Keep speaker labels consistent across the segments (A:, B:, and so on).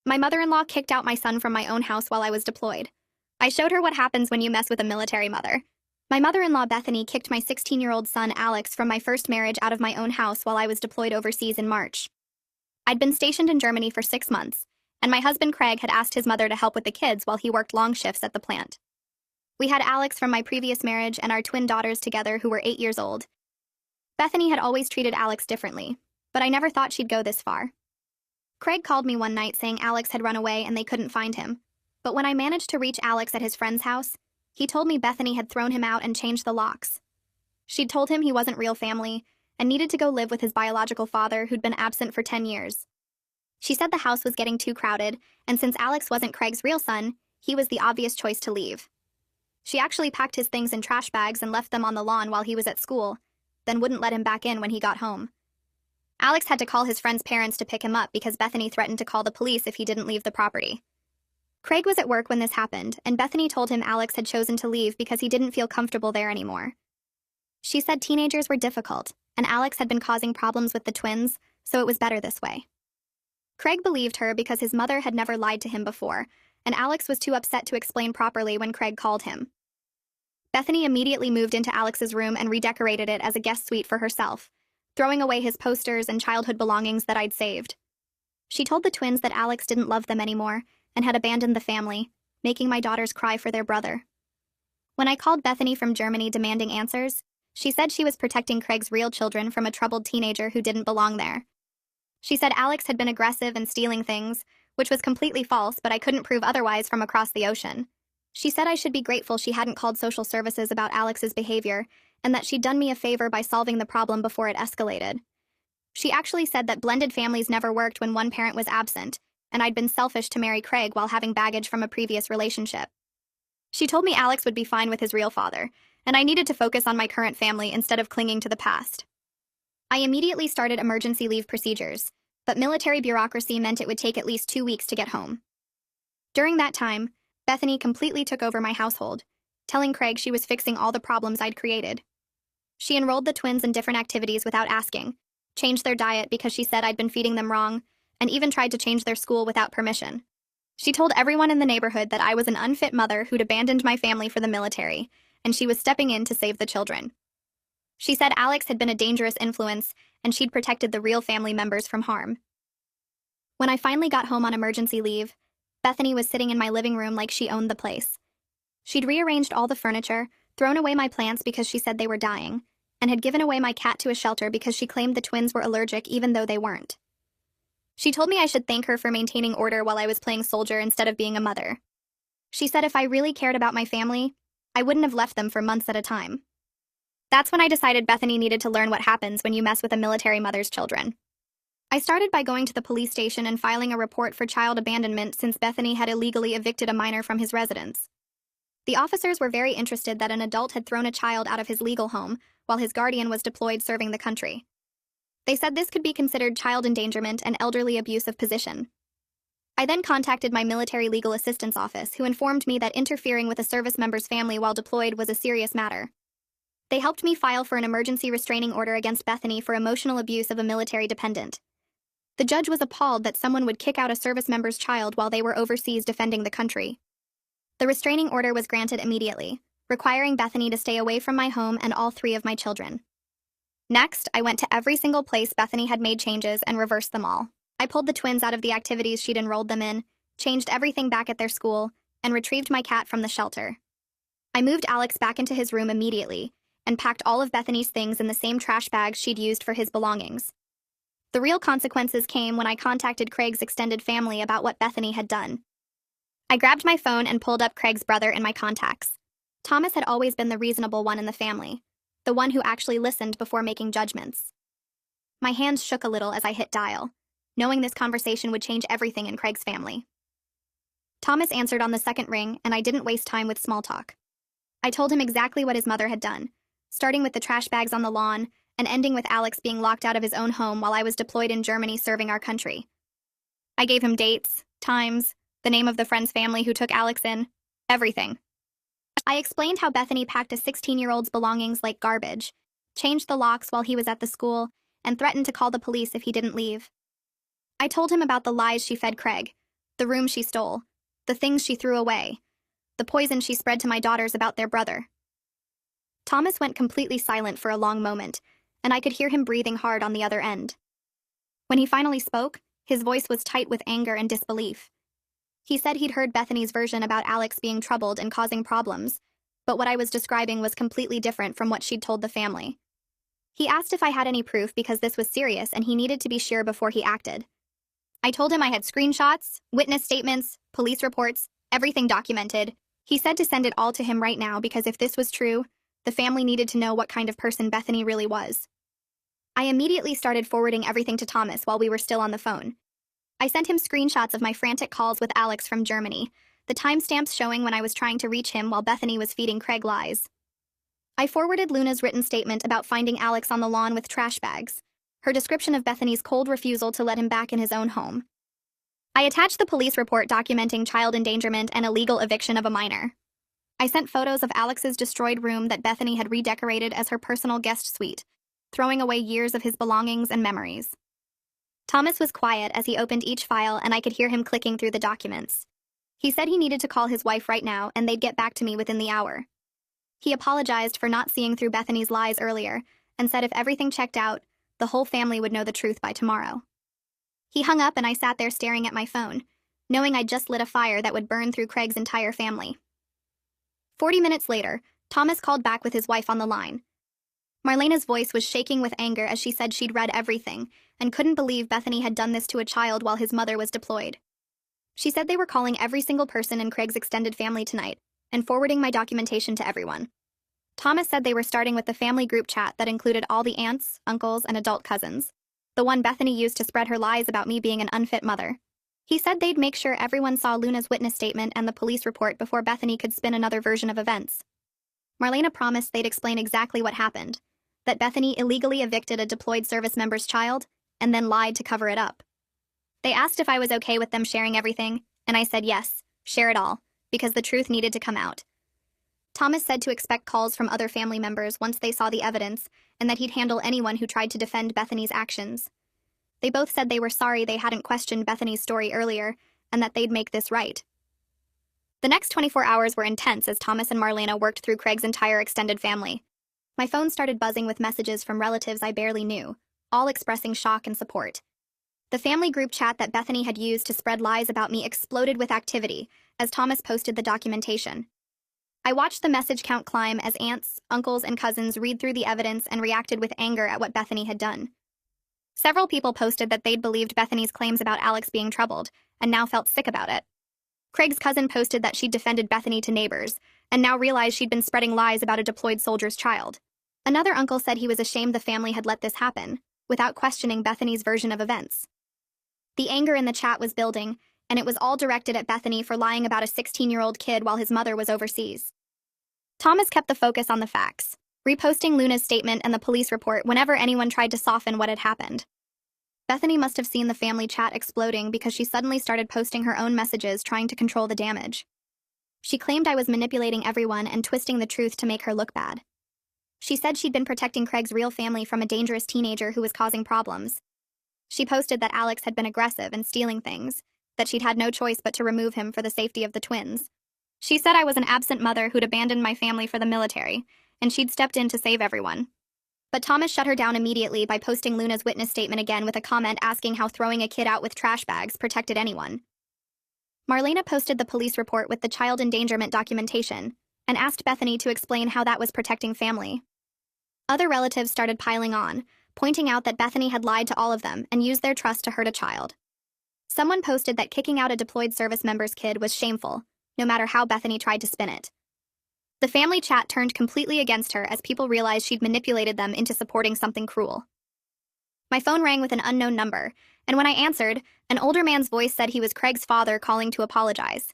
A: My mother-in-law kicked out my son from my own house while I was deployed. I showed her what happens when you mess with a military mother. My mother-in-law Bethany kicked my 16-year-old son Alex from my first marriage out of my own house while I was deployed overseas in March. I'd been stationed in Germany for 6 months, and my husband Craig had asked his mother to help with the kids while he worked long shifts at the plant. We had Alex from my previous marriage and our twin daughters together who were 8 years old. Bethany had always treated Alex differently, but I never thought she'd go this far. Craig called me one night saying Alex had run away and they couldn't find him. But when I managed to reach Alex at his friend's house, he told me Bethany had thrown him out and changed the locks. She'd told him he wasn't real family and needed to go live with his biological father who'd been absent for 10 years. She said the house was getting too crowded, and since Alex wasn't Craig's real son, he was the obvious choice to leave. She actually packed his things in trash bags and left them on the lawn while he was at school, then wouldn't let him back in when he got home. Alex had to call his friend's parents to pick him up because Bethany threatened to call the police if he didn't leave the property. Craig was at work when this happened, and Bethany told him Alex had chosen to leave because he didn't feel comfortable there anymore. She said teenagers were difficult, and Alex had been causing problems with the twins, so it was better this way. Craig believed her because his mother had never lied to him before, and Alex was too upset to explain properly when Craig called him. Bethany immediately moved into Alex's room and redecorated it as a guest suite for herself, throwing away his posters and childhood belongings that I'd saved. She told the twins that Alex didn't love them anymore and had abandoned the family, making my daughters cry for their brother. When I called Bethany from Germany demanding answers, she said she was protecting Craig's real children from a troubled teenager who didn't belong there. She said Alex had been aggressive and stealing things, which was completely false, but I couldn't prove otherwise from across the ocean. She said I should be grateful she hadn't called social services about Alex's behavior, and that she'd done me a favor by solving the problem before it escalated. She actually said that blended families never worked when one parent was absent, and I'd been selfish to marry Craig while having baggage from a previous relationship. She told me Alex would be fine with his real father, and I needed to focus on my current family instead of clinging to the past. I immediately started emergency leave procedures, but military bureaucracy meant it would take at least 2 weeks to get home. During that time, Bethany completely took over my household, telling Craig she was fixing all the problems I'd created. She enrolled the twins in different activities without asking, changed their diet because she said I'd been feeding them wrong, and even tried to change their school without permission. She told everyone in the neighborhood that I was an unfit mother who'd abandoned my family for the military, and she was stepping in to save the children. She said Alex had been a dangerous influence, and she'd protected the real family members from harm. When I finally got home on emergency leave, Bethany was sitting in my living room like she owned the place. She'd rearranged all the furniture, thrown away my plants because she said they were dying, and had given away my cat to a shelter because she claimed the twins were allergic even though they weren't. She told me I should thank her for maintaining order while I was playing soldier instead of being a mother. She said if I really cared about my family, I wouldn't have left them for months at a time. That's when I decided Bethany needed to learn what happens when you mess with a military mother's children. I started by going to the police station and filing a report for child abandonment since Bethany had illegally evicted a minor from his residence. The officers were very interested that an adult had thrown a child out of his legal home while his guardian was deployed serving the country. They said this could be considered child endangerment and elderly abuse of position. I then contacted my military legal assistance office, who informed me that interfering with a service member's family while deployed was a serious matter. They helped me file for an emergency restraining order against Bethany for emotional abuse of a military dependent. The judge was appalled that someone would kick out a service member's child while they were overseas defending the country. The restraining order was granted immediately, requiring Bethany to stay away from my home and all 3 of my children. Next, I went to every single place Bethany had made changes and reversed them all. I pulled the twins out of the activities she'd enrolled them in, changed everything back at their school, and retrieved my cat from the shelter. I moved Alex back into his room immediately, and packed all of Bethany's things in the same trash bags she'd used for his belongings. The real consequences came when I contacted Craig's extended family about what Bethany had done. I grabbed my phone and pulled up Craig's brother in my contacts. Thomas had always been the reasonable one in the family, the one who actually listened before making judgments. My hands shook a little as I hit dial, knowing this conversation would change everything in Craig's family. Thomas answered on the second ring, and I didn't waste time with small talk. I told him exactly what his mother had done, starting with the trash bags on the lawn and ending with Alex being locked out of his own home while I was deployed in Germany serving our country. I gave him dates, times, the name of the friend's family who took Alex in, everything. I explained how Bethany packed a 16-year-old's belongings like garbage, changed the locks while he was at the school, and threatened to call the police if he didn't leave. I told him about the lies she fed Craig, the room she stole, the things she threw away, the poison she spread to my daughters about their brother. Thomas went completely silent for a long moment, and I could hear him breathing hard on the other end. When he finally spoke, his voice was tight with anger and disbelief. He said he'd heard Bethany's version about Alex being troubled and causing problems, but what I was describing was completely different from what she'd told the family. He asked if I had any proof because this was serious and he needed to be sure before he acted. I told him I had screenshots, witness statements, police reports, everything documented. He said to send it all to him right now because if this was true, the family needed to know what kind of person Bethany really was. I immediately started forwarding everything to Thomas while we were still on the phone. I sent him screenshots of my frantic calls with Alex from Germany, the timestamps showing when I was trying to reach him while Bethany was feeding Craig lies. I forwarded Luna's written statement about finding Alex on the lawn with trash bags, her description of Bethany's cold refusal to let him back in his own home. I attached the police report documenting child endangerment and illegal eviction of a minor. I sent photos of Alex's destroyed room that Bethany had redecorated as her personal guest suite, throwing away years of his belongings and memories. Thomas was quiet as he opened each file and I could hear him clicking through the documents. He said he needed to call his wife right now and they'd get back to me within the hour. He apologized for not seeing through Bethany's lies earlier and said if everything checked out, the whole family would know the truth by tomorrow. He hung up and I sat there staring at my phone, knowing I'd just lit a fire that would burn through Craig's entire family. 40 minutes later, Thomas called back with his wife on the line. Marlena's voice was shaking with anger as she said she'd read everything and couldn't believe Bethany had done this to a child while his mother was deployed. She said they were calling every single person in Craig's extended family tonight and forwarding my documentation to everyone. Thomas said they were starting with the family group chat that included all the aunts, uncles, and adult cousins, the one Bethany used to spread her lies about me being an unfit mother. He said they'd make sure everyone saw Luna's witness statement and the police report before Bethany could spin another version of events. Marlena promised they'd explain exactly what happened, that Bethany illegally evicted a deployed service member's child and then lied to cover it up. They asked if I was okay with them sharing everything, and I said yes, share it all, because the truth needed to come out. Thomas said to expect calls from other family members once they saw the evidence and that he'd handle anyone who tried to defend Bethany's actions. They both said they were sorry they hadn't questioned Bethany's story earlier and that they'd make this right. The next 24 hours were intense as Thomas and Marlena worked through Craig's entire extended family. My phone started buzzing with messages from relatives I barely knew, all expressing shock and support. The family group chat that Bethany had used to spread lies about me exploded with activity as Thomas posted the documentation. I watched the message count climb as aunts, uncles, and cousins read through the evidence and reacted with anger at what Bethany had done. Several people posted that they'd believed Bethany's claims about Alex being troubled and now felt sick about it. Craig's cousin posted that she'd defended Bethany to neighbors and now realized she'd been spreading lies about a deployed soldier's child. Another uncle said he was ashamed the family had let this happen, without questioning Bethany's version of events. The anger in the chat was building, and it was all directed at Bethany for lying about a 16-year-old kid while his mother was overseas. Thomas kept the focus on the facts, reposting Luna's statement and the police report whenever anyone tried to soften what had happened. Bethany must have seen the family chat exploding because she suddenly started posting her own messages trying to control the damage. She claimed I was manipulating everyone and twisting the truth to make her look bad. She said she'd been protecting Craig's real family from a dangerous teenager who was causing problems. She posted that Alex had been aggressive and stealing things, that she'd had no choice but to remove him for the safety of the twins. She said I was an absent mother who'd abandoned my family for the military, and she'd stepped in to save everyone. But Thomas shut her down immediately by posting Luna's witness statement again with a comment asking how throwing a kid out with trash bags protected anyone. Marlena posted the police report with the child endangerment documentation and asked Bethany to explain how that was protecting family. Other relatives started piling on, pointing out that Bethany had lied to all of them and used their trust to hurt a child. Someone posted that kicking out a deployed service member's kid was shameful, no matter how Bethany tried to spin it. The family chat turned completely against her as people realized she'd manipulated them into supporting something cruel. My phone rang with an unknown number, and when I answered, an older man's voice said he was Craig's father calling to apologize.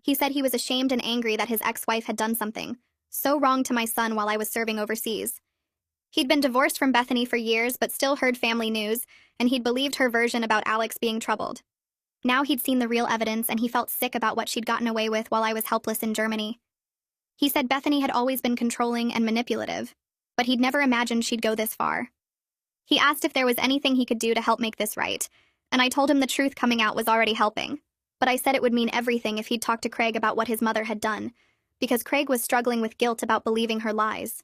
A: He said he was ashamed and angry that his ex-wife had done something so wrong to my son while I was serving overseas. He'd been divorced from Bethany for years but still heard family news, and he'd believed her version about Alex being troubled. Now he'd seen the real evidence and he felt sick about what she'd gotten away with while I was helpless in Germany. He said Bethany had always been controlling and manipulative, but he'd never imagined she'd go this far. He asked if there was anything he could do to help make this right, and I told him the truth coming out was already helping. but I said it would mean everything if he'd talk to Craig about what his mother had done, because Craig was struggling with guilt about believing her lies.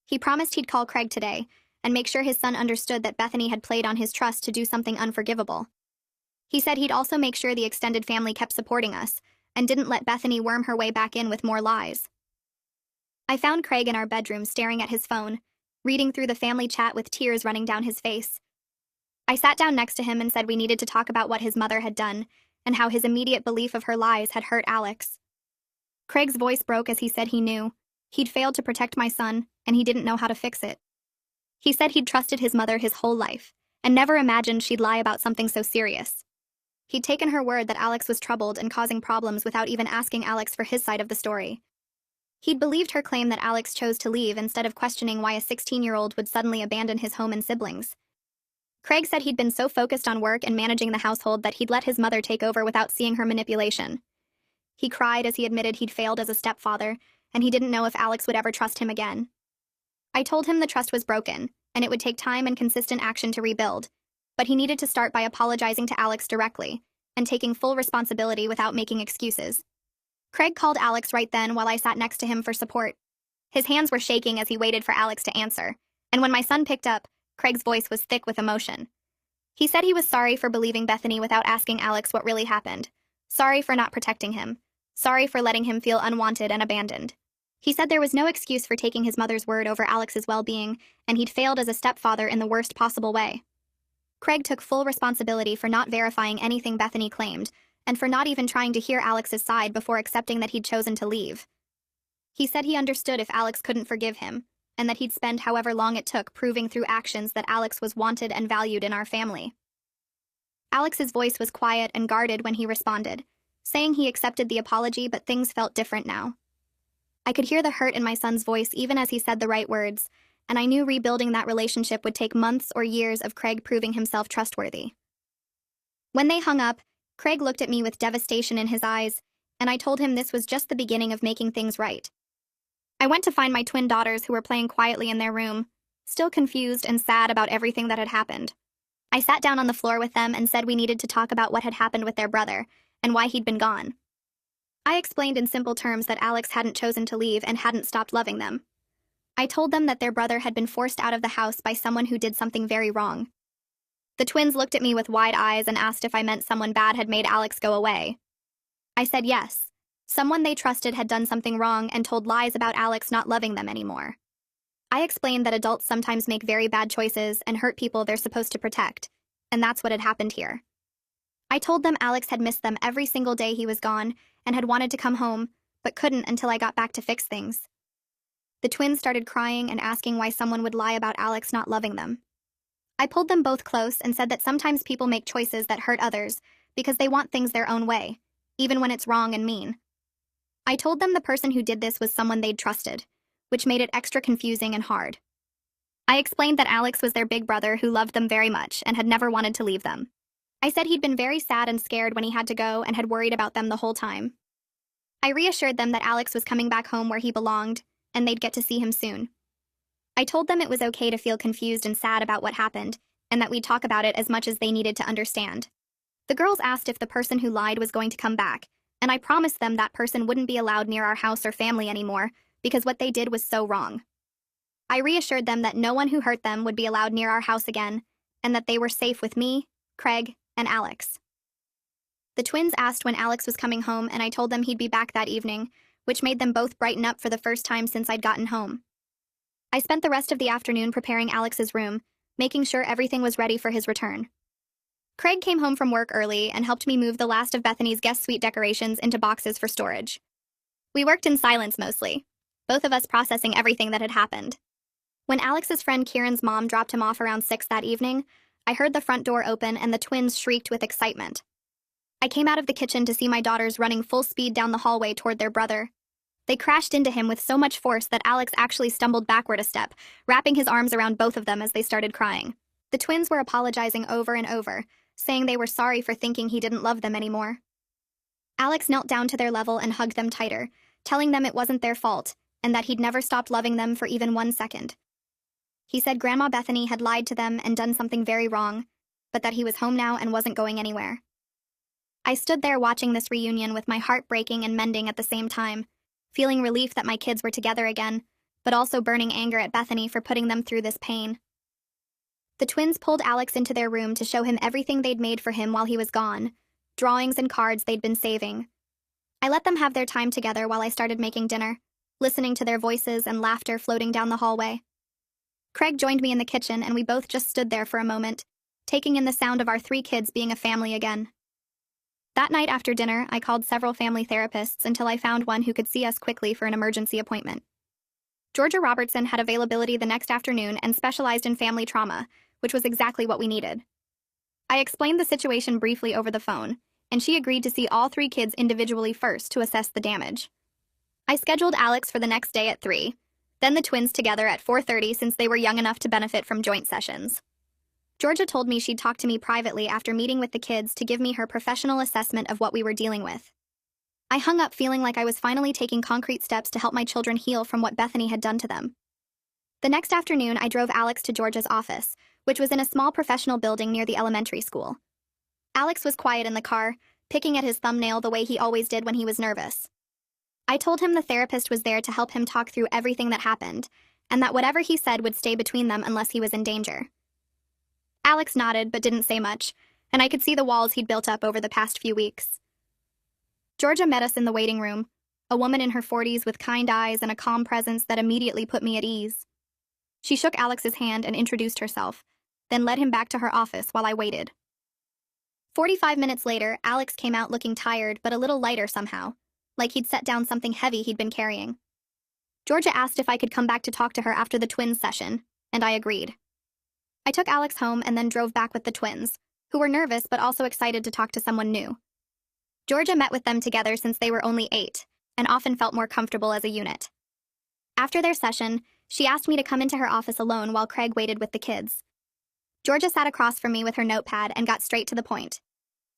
A: He promised he'd call Craig today and make sure his son understood that Bethany had played on his trust to do something unforgivable. He said he'd also make sure the extended family kept supporting us and didn't let Bethany worm her way back in with more lies. I found Craig in our bedroom staring at his phone, reading through the family chat with tears running down his face. I sat down next to him and said we needed to talk about what his mother had done and how his immediate belief of her lies had hurt Alex. Craig's voice broke as he said he knew he'd failed to protect my son and he didn't know how to fix it. He said he'd trusted his mother his whole life and never imagined she'd lie about something so serious. He'd taken her word that Alex was troubled and causing problems without even asking Alex for his side of the story. He'd believed her claim that Alex chose to leave instead of questioning why a 16-year-old would suddenly abandon his home and siblings. Craig said he'd been so focused on work and managing the household that he'd let his mother take over without seeing her manipulation. He cried as he admitted he'd failed as a stepfather, and he didn't know if Alex would ever trust him again. I told him the trust was broken, and it would take time and consistent action to rebuild, but he needed to start by apologizing to Alex directly and taking full responsibility without making excuses. Craig called Alex right then while I sat next to him for support. His hands were shaking as he waited for Alex to answer, and when my son picked up, Craig's voice was thick with emotion. He said he was sorry for believing Bethany without asking Alex what really happened, sorry for not protecting him, sorry for letting him feel unwanted and abandoned. He said there was no excuse for taking his mother's word over Alex's well-being, and he'd failed as a stepfather in the worst possible way. Craig took full responsibility for not verifying anything Bethany claimed, and for not even trying to hear Alex's side before accepting that he'd chosen to leave. He said he understood if Alex couldn't forgive him, and that he'd spend however long it took proving through actions that Alex was wanted and valued in our family. Alex's voice was quiet and guarded when he responded, saying he accepted the apology but things felt different now. I could hear the hurt in my son's voice even as he said the right words, and I knew rebuilding that relationship would take months or years of Craig proving himself trustworthy. When they hung up, Craig looked at me with devastation in his eyes, and I told him this was just the beginning of making things right. I went to find my twin daughters who were playing quietly in their room, still confused and sad about everything that had happened. I sat down on the floor with them and said we needed to talk about what had happened with their brother and why he'd been gone. I explained in simple terms that Alex hadn't chosen to leave and hadn't stopped loving them. I told them that their brother had been forced out of the house by someone who did something very wrong. The twins looked at me with wide eyes and asked if I meant someone bad had made Alex go away. I said yes. Someone they trusted had done something wrong and told lies about Alex not loving them anymore. I explained that adults sometimes make very bad choices and hurt people they're supposed to protect, and that's what had happened here. I told them Alex had missed them every single day he was gone and had wanted to come home, but couldn't until I got back to fix things. The twins started crying and asking why someone would lie about Alex not loving them. I pulled them both close and said that sometimes people make choices that hurt others because they want things their own way, even when it's wrong and mean. I told them the person who did this was someone they'd trusted, which made it extra confusing and hard. I explained that Alex was their big brother who loved them very much and had never wanted to leave them. I said he'd been very sad and scared when he had to go and had worried about them the whole time. I reassured them that Alex was coming back home where he belonged, and they'd get to see him soon. I told them it was okay to feel confused and sad about what happened, and that we'd talk about it as much as they needed to understand. The girls asked if the person who lied was going to come back, and I promised them that person wouldn't be allowed near our house or family anymore because what they did was so wrong. I reassured them that no one who hurt them would be allowed near our house again, and that they were safe with me, Craig, and Alex. The twins asked when Alex was coming home, and I told them he'd be back that evening, which made them both brighten up for the first time since I'd gotten home. I spent the rest of the afternoon preparing Alex's room, making sure everything was ready for his return. Craig came home from work early and helped me move the last of Bethany's guest suite decorations into boxes for storage. We worked in silence mostly, both of us processing everything that had happened. When Alex's friend Kieran's mom dropped him off around 6 that evening, I heard the front door open and the twins shrieked with excitement. I came out of the kitchen to see my daughters running full speed down the hallway toward their brother. They crashed into him with so much force that Alex actually stumbled backward a step, wrapping his arms around both of them as they started crying. The twins were apologizing over and over, saying they were sorry for thinking he didn't love them anymore. Alex knelt down to their level and hugged them tighter, telling them it wasn't their fault, and that he'd never stopped loving them for even 1 second. He said Grandma Bethany had lied to them and done something very wrong, but that he was home now and wasn't going anywhere. I stood there watching this reunion with my heart breaking and mending at the same time, feeling relief that my kids were together again, but also burning anger at Bethany for putting them through this pain. The twins pulled Alex into their room to show him everything they'd made for him while he was gone, drawings and cards they'd been saving. I let them have their time together while I started making dinner, listening to their voices and laughter floating down the hallway. Craig joined me in the kitchen, and we both just stood there for a moment, taking in the sound of our 3 kids being a family again. That night after dinner, I called several family therapists until I found one who could see us quickly for an emergency appointment. Georgia Robertson had availability the next afternoon and specialized in family trauma, which was exactly what we needed. I explained the situation briefly over the phone, and she agreed to see all 3 kids individually first to assess the damage. I scheduled Alex for the next day at 3, then the twins together at 4:30 since they were young enough to benefit from joint sessions. Georgia told me she'd talk to me privately after meeting with the kids to give me her professional assessment of what we were dealing with. I hung up feeling like I was finally taking concrete steps to help my children heal from what Bethany had done to them. The next afternoon, I drove Alex to Georgia's office, which was in a small professional building near the elementary school. Alex was quiet in the car, picking at his thumbnail the way he always did when he was nervous. I told him the therapist was there to help him talk through everything that happened, and that whatever he said would stay between them unless he was in danger. Alex nodded but didn't say much, and I could see the walls he'd built up over the past few weeks. Georgia met us in the waiting room, a woman in her 40s with kind eyes and a calm presence that immediately put me at ease. She shook Alex's hand and introduced herself, then led him back to her office while I waited. 45 minutes later, Alex came out looking tired but a little lighter somehow, like he'd set down something heavy he'd been carrying. Georgia asked if I could come back to talk to her after the twins' session, and I agreed. I took Alex home and then drove back with the twins, who were nervous but also excited to talk to someone new. Georgia met with them together since they were only 8, and often felt more comfortable as a unit. After their session, she asked me to come into her office alone while Craig waited with the kids. Georgia sat across from me with her notepad and got straight to the point.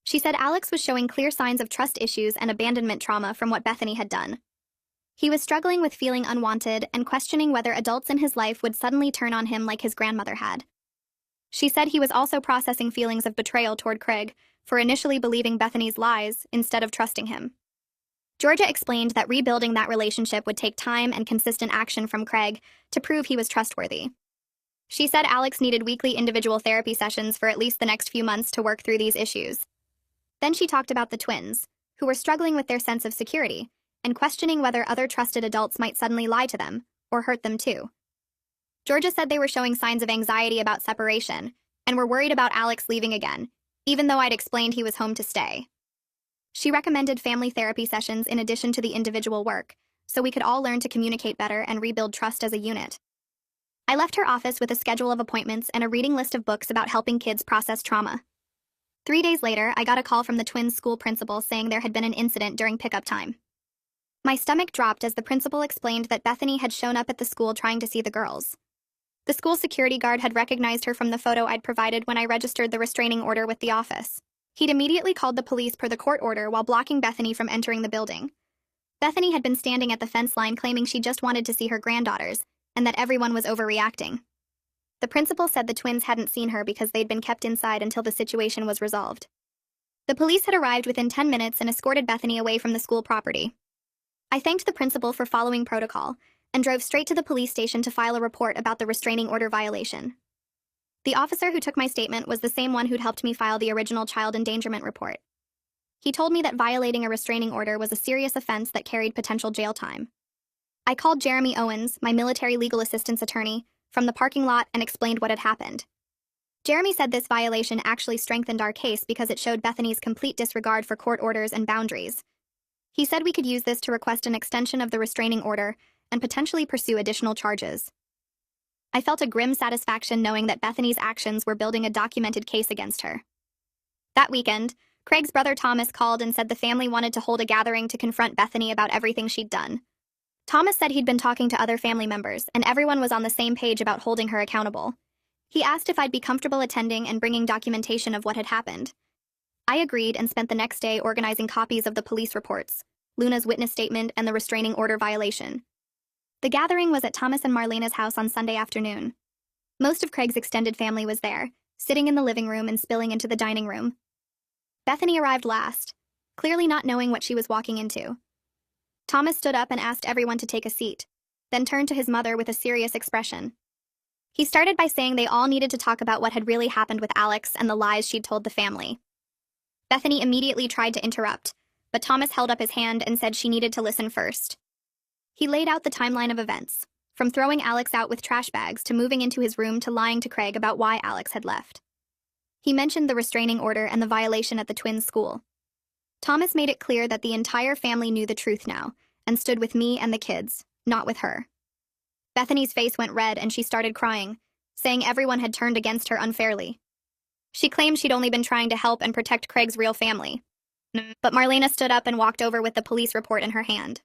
A: She said Alex was showing clear signs of trust issues and abandonment trauma from what Bethany had done. He was struggling with feeling unwanted and questioning whether adults in his life would suddenly turn on him like his grandmother had. She said he was also processing feelings of betrayal toward Craig for initially believing Bethany's lies instead of trusting him. Georgia explained that rebuilding that relationship would take time and consistent action from Craig to prove he was trustworthy. She said Alex needed weekly individual therapy sessions for at least the next few months to work through these issues. Then she talked about the twins, who were struggling with their sense of security and questioning whether other trusted adults might suddenly lie to them or hurt them too. Georgia said they were showing signs of anxiety about separation and were worried about Alex leaving again, even though I'd explained he was home to stay. She recommended family therapy sessions in addition to the individual work, so we could all learn to communicate better and rebuild trust as a unit. I left her office with a schedule of appointments and a reading list of books about helping kids process trauma. 3 days later, I got a call from the twins' school principal saying there had been an incident during pickup time. My stomach dropped as the principal explained that Bethany had shown up at the school trying to see the girls. The school security guard had recognized her from the photo I'd provided when I registered the restraining order with the office. He'd immediately called the police per the court order while blocking Bethany from entering the building. Bethany had been standing at the fence line claiming she just wanted to see her granddaughters, and that everyone was overreacting. The principal said the twins hadn't seen her because they'd been kept inside until the situation was resolved. The police had arrived within 10 minutes and escorted Bethany away from the school property. I thanked the principal for following protocol and drove straight to the police station to file a report about the restraining order violation. The officer who took my statement was the same one who'd helped me file the original child endangerment report. He told me that violating a restraining order was a serious offense that carried potential jail time. I called Jeremy Owens, my military legal assistance attorney, from the parking lot and explained what had happened. Jeremy said this violation actually strengthened our case because it showed Bethany's complete disregard for court orders and boundaries. He said we could use this to request an extension of the restraining order and potentially pursue additional charges. I felt a grim satisfaction knowing that Bethany's actions were building a documented case against her. That weekend, Craig's brother Thomas called and said the family wanted to hold a gathering to confront Bethany about everything she'd done. Thomas said he'd been talking to other family members, and everyone was on the same page about holding her accountable. He asked if I'd be comfortable attending and bringing documentation of what had happened. I agreed and spent the next day organizing copies of the police reports, Luna's witness statement, and the restraining order violation. The gathering was at Thomas and Marlena's house on Sunday afternoon. Most of Craig's extended family was there, sitting in the living room and spilling into the dining room. Bethany arrived last, clearly not knowing what she was walking into. Thomas stood up and asked everyone to take a seat, then turned to his mother with a serious expression. He started by saying they all needed to talk about what had really happened with Alex and the lies she'd told the family. Bethany immediately tried to interrupt, but Thomas held up his hand and said she needed to listen first. He laid out the timeline of events, from throwing Alex out with trash bags to moving into his room to lying to Craig about why Alex had left. He mentioned the restraining order and the violation at the twins' school. Thomas made it clear that the entire family knew the truth now and stood with me and the kids, not with her. Bethany's face went red and she started crying, saying everyone had turned against her unfairly. She claimed she'd only been trying to help and protect Craig's real family. But Marlena stood up and walked over with the police report in her hand.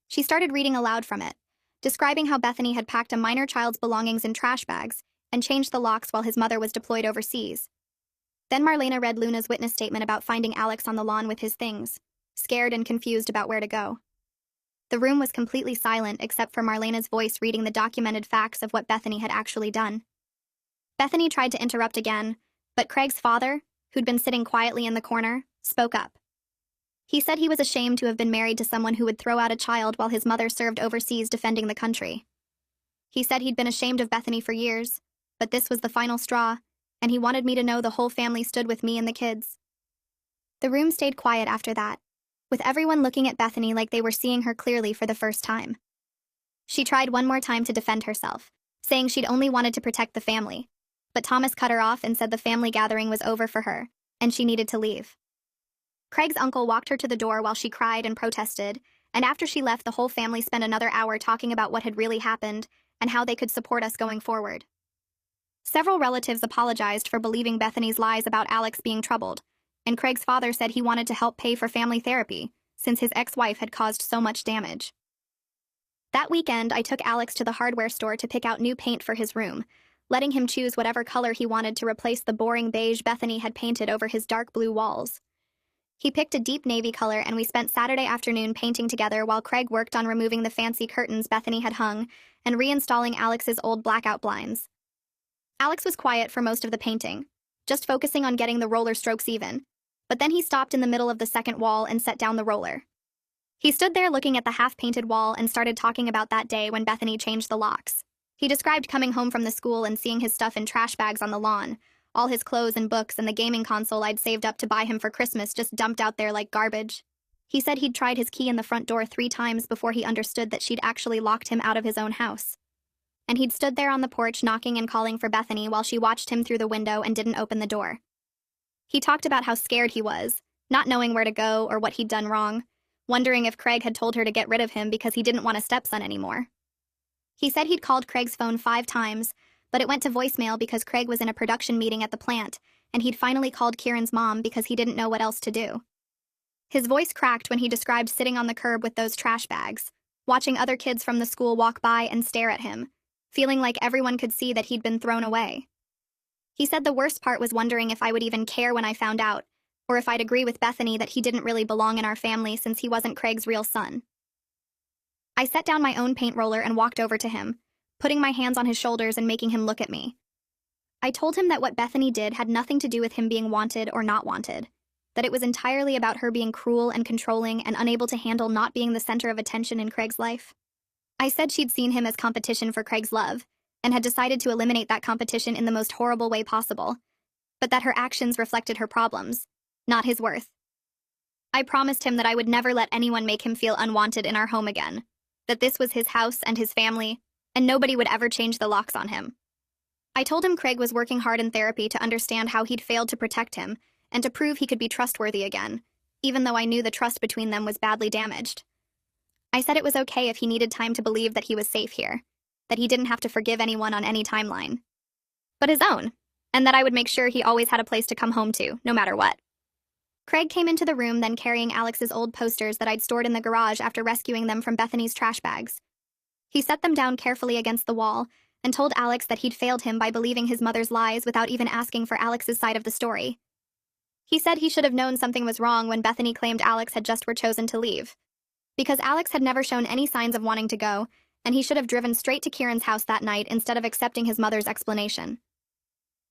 A: She started reading aloud from it, describing how Bethany had packed a minor child's belongings in trash bags and changed the locks while his mother was deployed overseas. Then Marlena read Luna's witness statement about finding Alex on the lawn with his things, scared and confused about where to go. The room was completely silent except for Marlena's voice reading the documented facts of what Bethany had actually done. Bethany tried to interrupt again, but Craig's father, who'd been sitting quietly in the corner, spoke up. He said he was ashamed to have been married to someone who would throw out a child while his mother served overseas defending the country. He said he'd been ashamed of Bethany for years, but this was the final straw, and he wanted me to know the whole family stood with me and the kids. The room stayed quiet after that, with everyone looking at Bethany like they were seeing her clearly for the first time. She tried one more time to defend herself, saying she'd only wanted to protect the family, but Thomas cut her off and said the family gathering was over for her, and she needed to leave. Craig's uncle walked her to the door while she cried and protested, and after she left, the whole family spent another hour talking about what had really happened and how they could support us going forward. Several relatives apologized for believing Bethany's lies about Alex being troubled, and Craig's father said he wanted to help pay for family therapy, since his ex-wife had caused so much damage. That weekend, I took Alex to the hardware store to pick out new paint for his room, letting him choose whatever color he wanted to replace the boring beige Bethany had painted over his dark blue walls. He picked a deep navy color, and we spent Saturday afternoon painting together while Craig worked on removing the fancy curtains Bethany had hung and reinstalling Alex's old blackout blinds. Alex was quiet for most of the painting, just focusing on getting the roller strokes even, but then he stopped in the middle of the second wall and set down the roller. He stood there looking at the half-painted wall and started talking about that day when Bethany changed the locks. He described coming home from the school and seeing his stuff in trash bags on the lawn, all his clothes and books and the gaming console I'd saved up to buy him for Christmas just dumped out there like garbage. He said he'd tried his key in the front door 3 times before he understood that she'd actually locked him out of his own house. And he'd stood there on the porch knocking and calling for Bethany while she watched him through the window and didn't open the door. He talked about how scared he was, not knowing where to go or what he'd done wrong, wondering if Craig had told her to get rid of him because he didn't want a stepson anymore. He said he'd called Craig's phone 5 times, but it went to voicemail because Craig was in a production meeting at the plant, and he'd finally called Kieran's mom because he didn't know what else to do. His voice cracked when he described sitting on the curb with those trash bags, watching other kids from the school walk by and stare at him, feeling like everyone could see that he'd been thrown away. He said the worst part was wondering if I would even care when I found out, or if I'd agree with Bethany that he didn't really belong in our family since he wasn't Craig's real son. I set down my own paint roller and walked over to him, putting my hands on his shoulders and making him look at me. I told him that what Bethany did had nothing to do with him being wanted or not wanted, that it was entirely about her being cruel and controlling and unable to handle not being the center of attention in Craig's life. I said she'd seen him as competition for Craig's love, and had decided to eliminate that competition in the most horrible way possible, but that her actions reflected her problems, not his worth. I promised him that I would never let anyone make him feel unwanted in our home again, that this was his house and his family, and nobody would ever change the locks on him. I told him Craig was working hard in therapy to understand how he'd failed to protect him and to prove he could be trustworthy again, even though I knew the trust between them was badly damaged. I said it was okay if he needed time to believe that he was safe here, that he didn't have to forgive anyone on any timeline, but his own, and that I would make sure he always had a place to come home to, no matter what. Craig came into the room then carrying Alex's old posters that I'd stored in the garage after rescuing them from Bethany's trash bags. He set them down carefully against the wall and told Alex that he'd failed him by believing his mother's lies without even asking for Alex's side of the story. He said he should have known something was wrong when Bethany claimed Alex had just were chosen to leave, because Alex had never shown any signs of wanting to go, and he should have driven straight to Kieran's house that night instead of accepting his mother's explanation.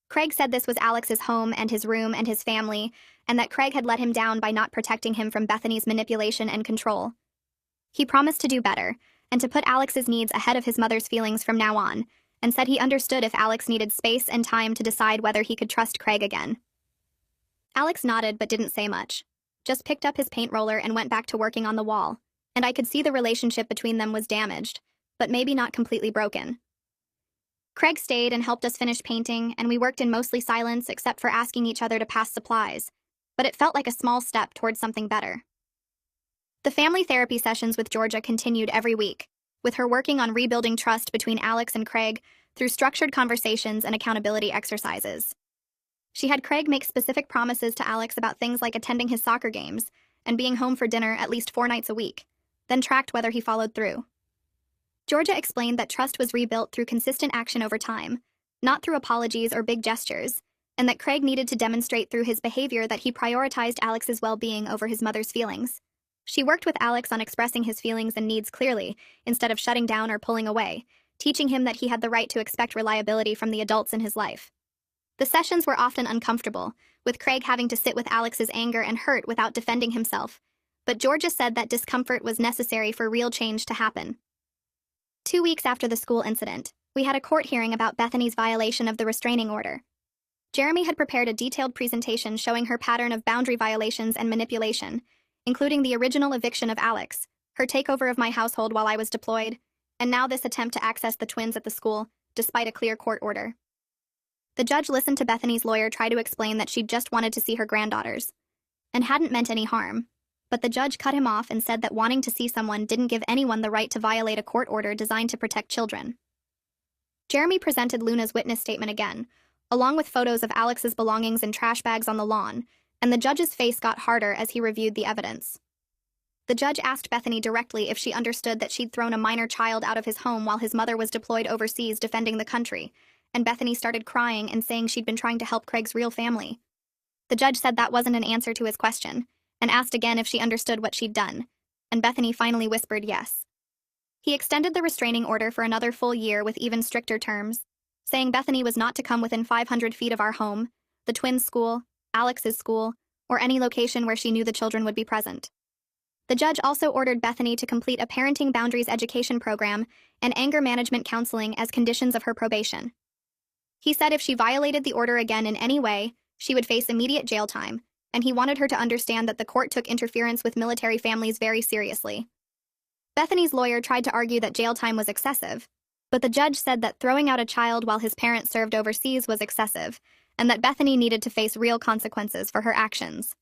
A: Craig said this was Alex's home and his room and his family, and that Craig had let him down by not protecting him from Bethany's manipulation and control. He promised to do better, and to put Alex's needs ahead of his mother's feelings from now on, and said he understood if Alex needed space and time to decide whether he could trust Craig again. Alex nodded but didn't say much, just picked up his paint roller and went back to working on the wall, and I could see the relationship between them was damaged, but maybe not completely broken. Craig stayed and helped us finish painting, and we worked in mostly silence except for asking each other to pass supplies, but it felt like a small step towards something better. The family therapy sessions with Georgia continued every week, with her working on rebuilding trust between Alex and Craig through structured conversations and accountability exercises. She had Craig make specific promises to Alex about things like attending his soccer games and being home for dinner at least 4 nights a week, then tracked whether he followed through. Georgia explained that trust was rebuilt through consistent action over time, not through apologies or big gestures, and that Craig needed to demonstrate through his behavior that he prioritized Alex's well-being over his mother's feelings. She worked with Alex on expressing his feelings and needs clearly, instead of shutting down or pulling away, teaching him that he had the right to expect reliability from the adults in his life. The sessions were often uncomfortable, with Craig having to sit with Alex's anger and hurt without defending himself, but Georgia said that discomfort was necessary for real change to happen. 2 weeks after the school incident, we had a court hearing about Bethany's violation of the restraining order. Jeremy had prepared a detailed presentation showing her pattern of boundary violations and manipulation, including the original eviction of Alex, her takeover of my household while I was deployed, and now this attempt to access the twins at the school, despite a clear court order. The judge listened to Bethany's lawyer try to explain that she'd just wanted to see her granddaughters, and hadn't meant any harm, but the judge cut him off and said that wanting to see someone didn't give anyone the right to violate a court order designed to protect children. Jeremy presented Luna's witness statement again, along with photos of Alex's belongings in trash bags on the lawn, and the judge's face got harder as he reviewed the evidence. The judge asked Bethany directly if she understood that she'd thrown a minor child out of his home while his mother was deployed overseas defending the country, and Bethany started crying and saying she'd been trying to help Craig's real family. The judge said that wasn't an answer to his question, and asked again if she understood what she'd done, and Bethany finally whispered yes. He extended the restraining order for another full year with even stricter terms, saying Bethany was not to come within 500 feet of our home, the twins' school, Alex's school, or any location where she knew the children would be present. The judge also ordered Bethany to complete a parenting boundaries education program and anger management counseling as conditions of her probation. He said if she violated the order again in any way, she would face immediate jail time, and he wanted her to understand that the court took interference with military families very seriously. Bethany's lawyer tried to argue that jail time was excessive, but the judge said that throwing out a child while his parents served overseas was excessive, and that Bethany needed to face real consequences for her actions.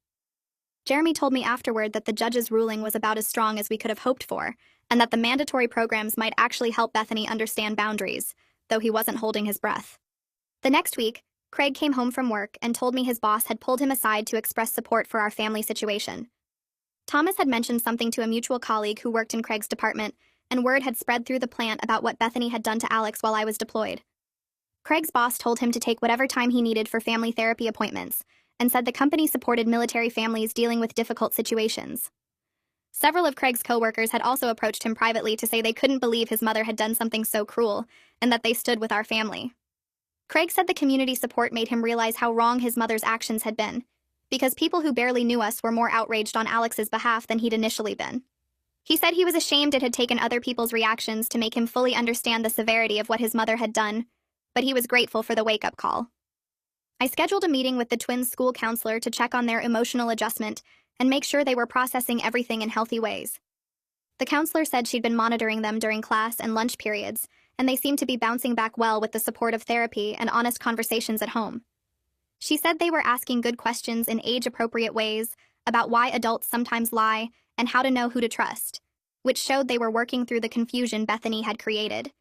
A: Jeremy told me afterward that the judge's ruling was about as strong as we could have hoped for, and that the mandatory programs might actually help Bethany understand boundaries, though he wasn't holding his breath. The next week, Craig came home from work and told me his boss had pulled him aside to express support for our family situation. Thomas had mentioned something to a mutual colleague who worked in Craig's department, and word had spread through the plant about what Bethany had done to Alex while I was deployed. Craig's boss told him to take whatever time he needed for family therapy appointments, and said the company supported military families dealing with difficult situations. Several of Craig's coworkers had also approached him privately to say they couldn't believe his mother had done something so cruel, and that they stood with our family. Craig said the community support made him realize how wrong his mother's actions had been, because people who barely knew us were more outraged on Alex's behalf than he'd initially been. He said he was ashamed it had taken other people's reactions to make him fully understand the severity of what his mother had done, but he was grateful for the wake-up call. I scheduled a meeting with the twins' school counselor to check on their emotional adjustment and make sure they were processing everything in healthy ways. The counselor said she'd been monitoring them during class and lunch periods, and they seemed to be bouncing back well with the support of therapy and honest conversations at home. She said they were asking good questions in age-appropriate ways about why adults sometimes lie and how to know who to trust, which showed they were working through the confusion Bethany had created.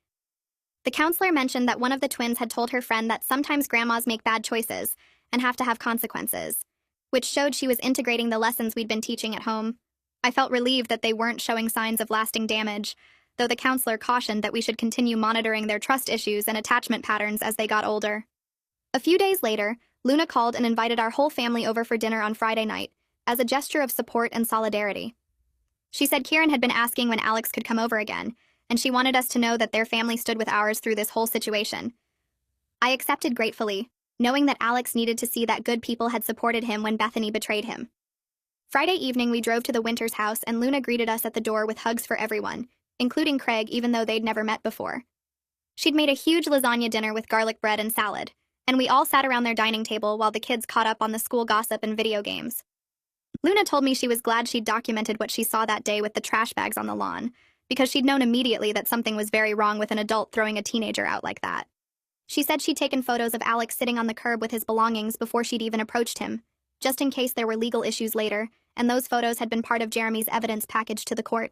A: The counselor mentioned that one of the twins had told her friend that sometimes grandmas make bad choices and have to have consequences, which showed she was integrating the lessons we'd been teaching at home. I felt relieved that they weren't showing signs of lasting damage, though the counselor cautioned that we should continue monitoring their trust issues and attachment patterns as they got older. A few days later, Luna called and invited our whole family over for dinner on Friday night, as a gesture of support and solidarity. She said Kieran had been asking when Alex could come over again, and she wanted us to know that their family stood with ours through this whole situation. I accepted gratefully, knowing that Alex needed to see that good people had supported him when Bethany betrayed him. Friday evening, we drove to the Winters house and Luna greeted us at the door with hugs for everyone, including Craig, even though they'd never met before. She'd made a huge lasagna dinner with garlic bread and salad, and we all sat around their dining table while the kids caught up on the school gossip and video games. Luna told me she was glad she'd documented what she saw that day with the trash bags on the lawn, because she'd known immediately that something was very wrong with an adult throwing a teenager out like that. She said she'd taken photos of Alex sitting on the curb with his belongings before she'd even approached him, just in case there were legal issues later, and those photos had been part of Jeremy's evidence package to the court.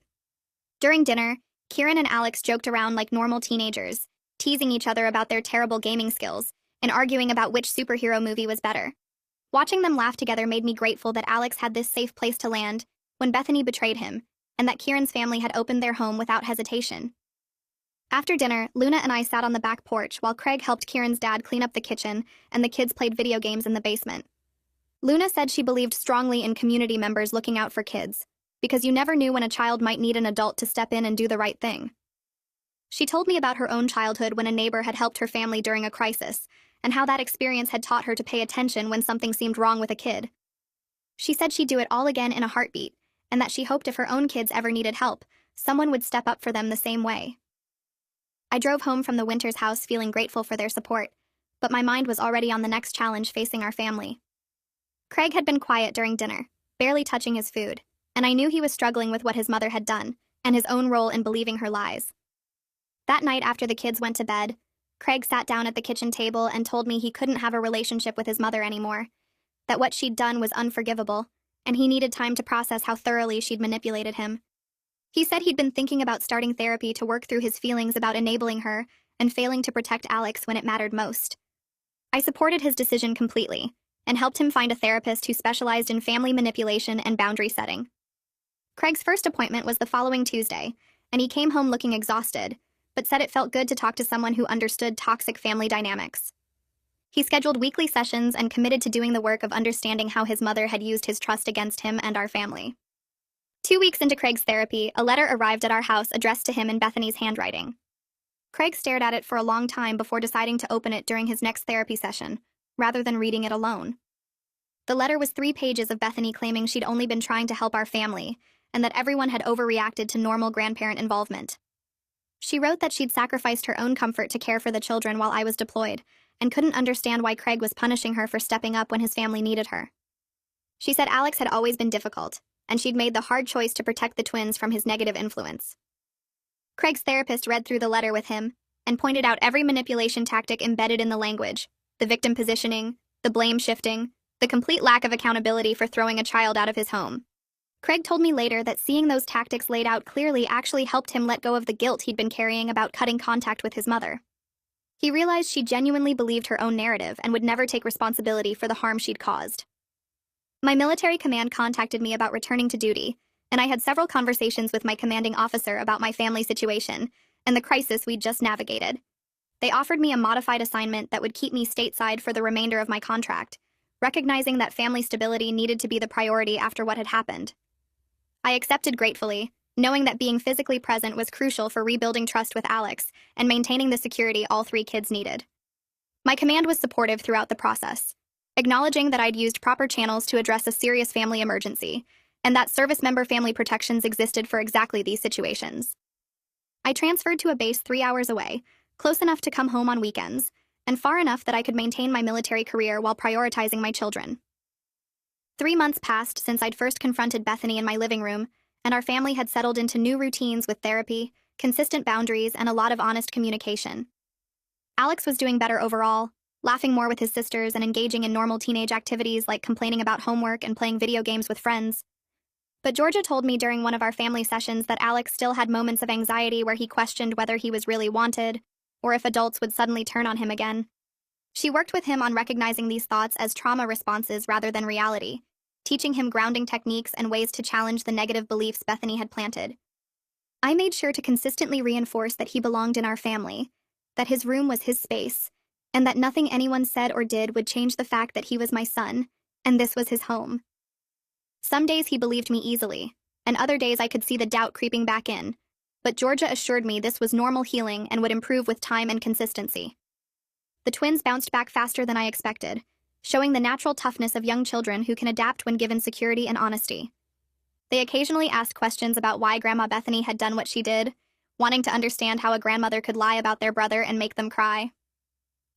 A: During dinner, Kieran and Alex joked around like normal teenagers, teasing each other about their terrible gaming skills, and arguing about which superhero movie was better. Watching them laugh together made me grateful that Alex had this safe place to land when Bethany betrayed him, and that Kieran's family had opened their home without hesitation. After dinner, Luna and I sat on the back porch while Craig helped Kieran's dad clean up the kitchen and the kids played video games in the basement. Luna said she believed strongly in community members looking out for kids, because you never knew when a child might need an adult to step in and do the right thing. She told me about her own childhood when a neighbor had helped her family during a crisis, and how that experience had taught her to pay attention when something seemed wrong with a kid. She said she'd do it all again in a heartbeat, and that she hoped if her own kids ever needed help, someone would step up for them the same way. I drove home from the Winters house feeling grateful for their support, but my mind was already on the next challenge facing our family. Craig had been quiet during dinner, barely touching his food, and I knew he was struggling with what his mother had done, and his own role in believing her lies. That night after the kids went to bed, Craig sat down at the kitchen table and told me he couldn't have a relationship with his mother anymore, that what she'd done was unforgivable, and he needed time to process how thoroughly she'd manipulated him. He said he'd been thinking about starting therapy to work through his feelings about enabling her and failing to protect Alex when it mattered most. I supported his decision completely and helped him find a therapist who specialized in family manipulation and boundary setting. Craig's first appointment was the following Tuesday, and he came home looking exhausted, but said it felt good to talk to someone who understood toxic family dynamics. He scheduled weekly sessions and committed to doing the work of understanding how his mother had used his trust against him and our family. 2 weeks into Craig's therapy, a letter arrived at our house addressed to him in Bethany's handwriting. Craig stared at it for a long time before deciding to open it during his next therapy session, rather than reading it alone. The letter was 3 pages of Bethany claiming she'd only been trying to help our family, and that everyone had overreacted to normal grandparent involvement. She wrote that she'd sacrificed her own comfort to care for the children while I was deployed, and couldn't understand why Craig was punishing her for stepping up when his family needed her. She said Alex had always been difficult, and she'd made the hard choice to protect the twins from his negative influence. Craig's therapist read through the letter with him and pointed out every manipulation tactic embedded in the language, the victim positioning, the blame shifting, the complete lack of accountability for throwing a child out of his home. Craig told me later that seeing those tactics laid out clearly actually helped him let go of the guilt he'd been carrying about cutting contact with his mother. He realized she genuinely believed her own narrative and would never take responsibility for the harm she'd caused. My military command contacted me about returning to duty, and I had several conversations with my commanding officer about my family situation and the crisis we'd just navigated. They offered me a modified assignment that would keep me stateside for the remainder of my contract, recognizing that family stability needed to be the priority after what had happened. I accepted gratefully, knowing that being physically present was crucial for rebuilding trust with Alex and maintaining the security all 3 kids needed. My command was supportive throughout the process, acknowledging that I'd used proper channels to address a serious family emergency, and that service member family protections existed for exactly these situations. I transferred to a base 3 hours away, close enough to come home on weekends, and far enough that I could maintain my military career while prioritizing my children. 3 months passed since I'd first confronted Bethany in my living room, and our family had settled into new routines with therapy, consistent boundaries, and a lot of honest communication. Alex was doing better overall, laughing more with his sisters and engaging in normal teenage activities like complaining about homework and playing video games with friends. But Georgia told me during one of our family sessions that Alex still had moments of anxiety where he questioned whether he was really wanted, or if adults would suddenly turn on him again. She worked with him on recognizing these thoughts as trauma responses rather than reality, teaching him grounding techniques and ways to challenge the negative beliefs Bethany had planted. I made sure to consistently reinforce that he belonged in our family, that his room was his space, and that nothing anyone said or did would change the fact that he was my son, and this was his home. Some days he believed me easily, and other days I could see the doubt creeping back in, but Georgia assured me this was normal healing and would improve with time and consistency. The twins bounced back faster than I expected, showing the natural toughness of young children who can adapt when given security and honesty. They occasionally asked questions about why Grandma Bethany had done what she did, wanting to understand how a grandmother could lie about their brother and make them cry.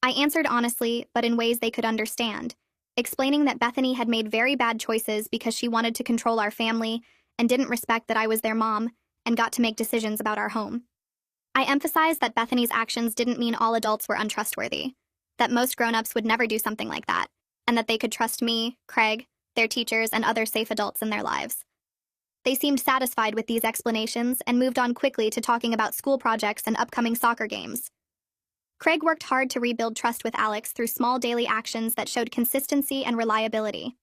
A: I answered honestly, but in ways they could understand, explaining that Bethany had made very bad choices because she wanted to control our family and didn't respect that I was their mom and got to make decisions about our home. I emphasized that Bethany's actions didn't mean all adults were untrustworthy, that most grown-ups would never do something like that, and that they could trust me, Craig, their teachers, and other safe adults in their lives. They seemed satisfied with these explanations and moved on quickly to talking about school projects and upcoming soccer games. Craig worked hard to rebuild trust with Alex through small daily actions that showed consistency and reliability.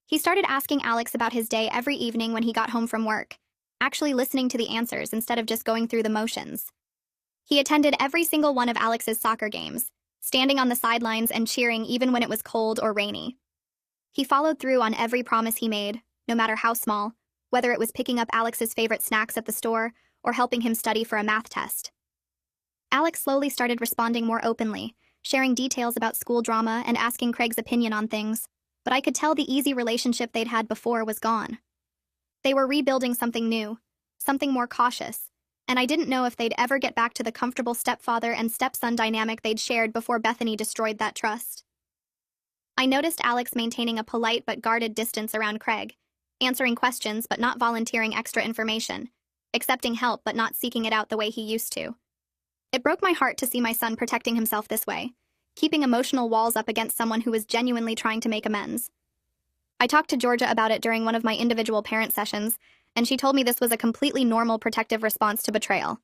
A: He started asking Alex about his day every evening when he got home from work, actually listening to the answers instead of just going through the motions. He attended every single one of Alex's soccer games, standing on the sidelines and cheering even when it was cold or rainy. He followed through on every promise he made, no matter how small, whether it was picking up Alex's favorite snacks at the store or helping him study for a math test. Alex slowly started responding more openly, sharing details about school drama and asking Craig's opinion on things, but I could tell the easy relationship they'd had before was gone. They were rebuilding something new, something more cautious, and I didn't know if they'd ever get back to the comfortable stepfather and stepson dynamic they'd shared before Bethany destroyed that trust. I noticed Alex maintaining a polite but guarded distance around Craig, answering questions but not volunteering extra information, accepting help but not seeking it out the way he used to. It broke my heart to see my son protecting himself this way, keeping emotional walls up against someone who was genuinely trying to make amends. I talked to Georgia about it during one of my individual parent sessions, and she told me this was a completely normal protective response to betrayal.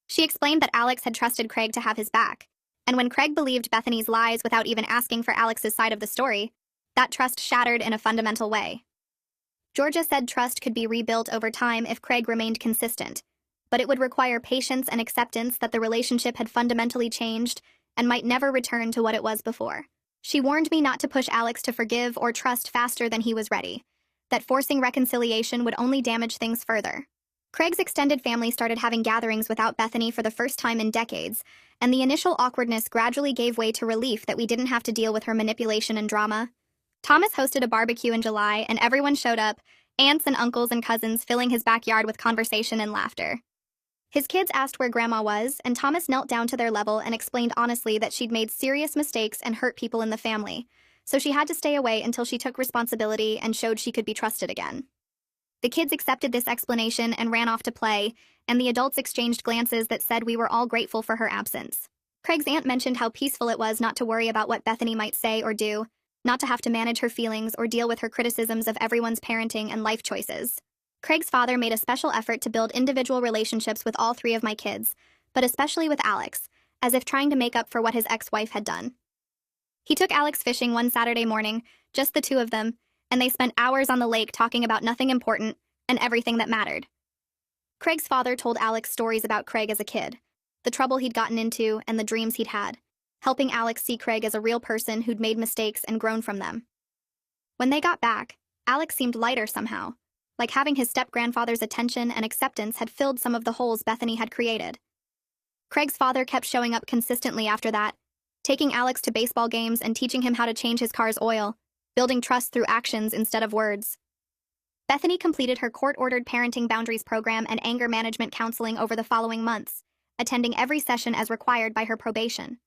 A: She explained that Alex had trusted Craig to have his back, and when Craig believed Bethany's lies without even asking for Alex's side of the story, that trust shattered in a fundamental way. Georgia said trust could be rebuilt over time if Craig remained consistent, but it would require patience and acceptance that the relationship had fundamentally changed and might never return to what it was before. She warned me not to push Alex to forgive or trust faster than he was ready, that forcing reconciliation would only damage things further. Craig's extended family started having gatherings without Bethany for the first time in decades, and the initial awkwardness gradually gave way to relief that we didn't have to deal with her manipulation and drama. Thomas hosted a barbecue in July, and everyone showed up, aunts and uncles and cousins filling his backyard with conversation and laughter. His kids asked where Grandma was, and Thomas knelt down to their level and explained honestly that she'd made serious mistakes and hurt people in the family, so she had to stay away until she took responsibility and showed she could be trusted again. The kids accepted this explanation and ran off to play, and the adults exchanged glances that said we were all grateful for her absence. Craig's aunt mentioned how peaceful it was not to worry about what Bethany might say or do, not to have to manage her feelings or deal with her criticisms of everyone's parenting and life choices. Craig's father made a special effort to build individual relationships with all three of my kids, but especially with Alex, as if trying to make up for what his ex-wife had done. He took Alex fishing one Saturday morning, just the two of them, and they spent hours on the lake talking about nothing important and everything that mattered. Craig's father told Alex stories about Craig as a kid, the trouble he'd gotten into and the dreams he'd had, helping Alex see Craig as a real person who'd made mistakes and grown from them. When they got back, Alex seemed lighter somehow, like having his step-grandfather's attention and acceptance had filled some of the holes Bethany had created. Craig's father kept showing up consistently after that, taking Alex to baseball games and teaching him how to change his car's oil, building trust through actions instead of words. Bethany completed her court-ordered parenting boundaries program and anger management counseling over the following months, attending every session as required by her probation.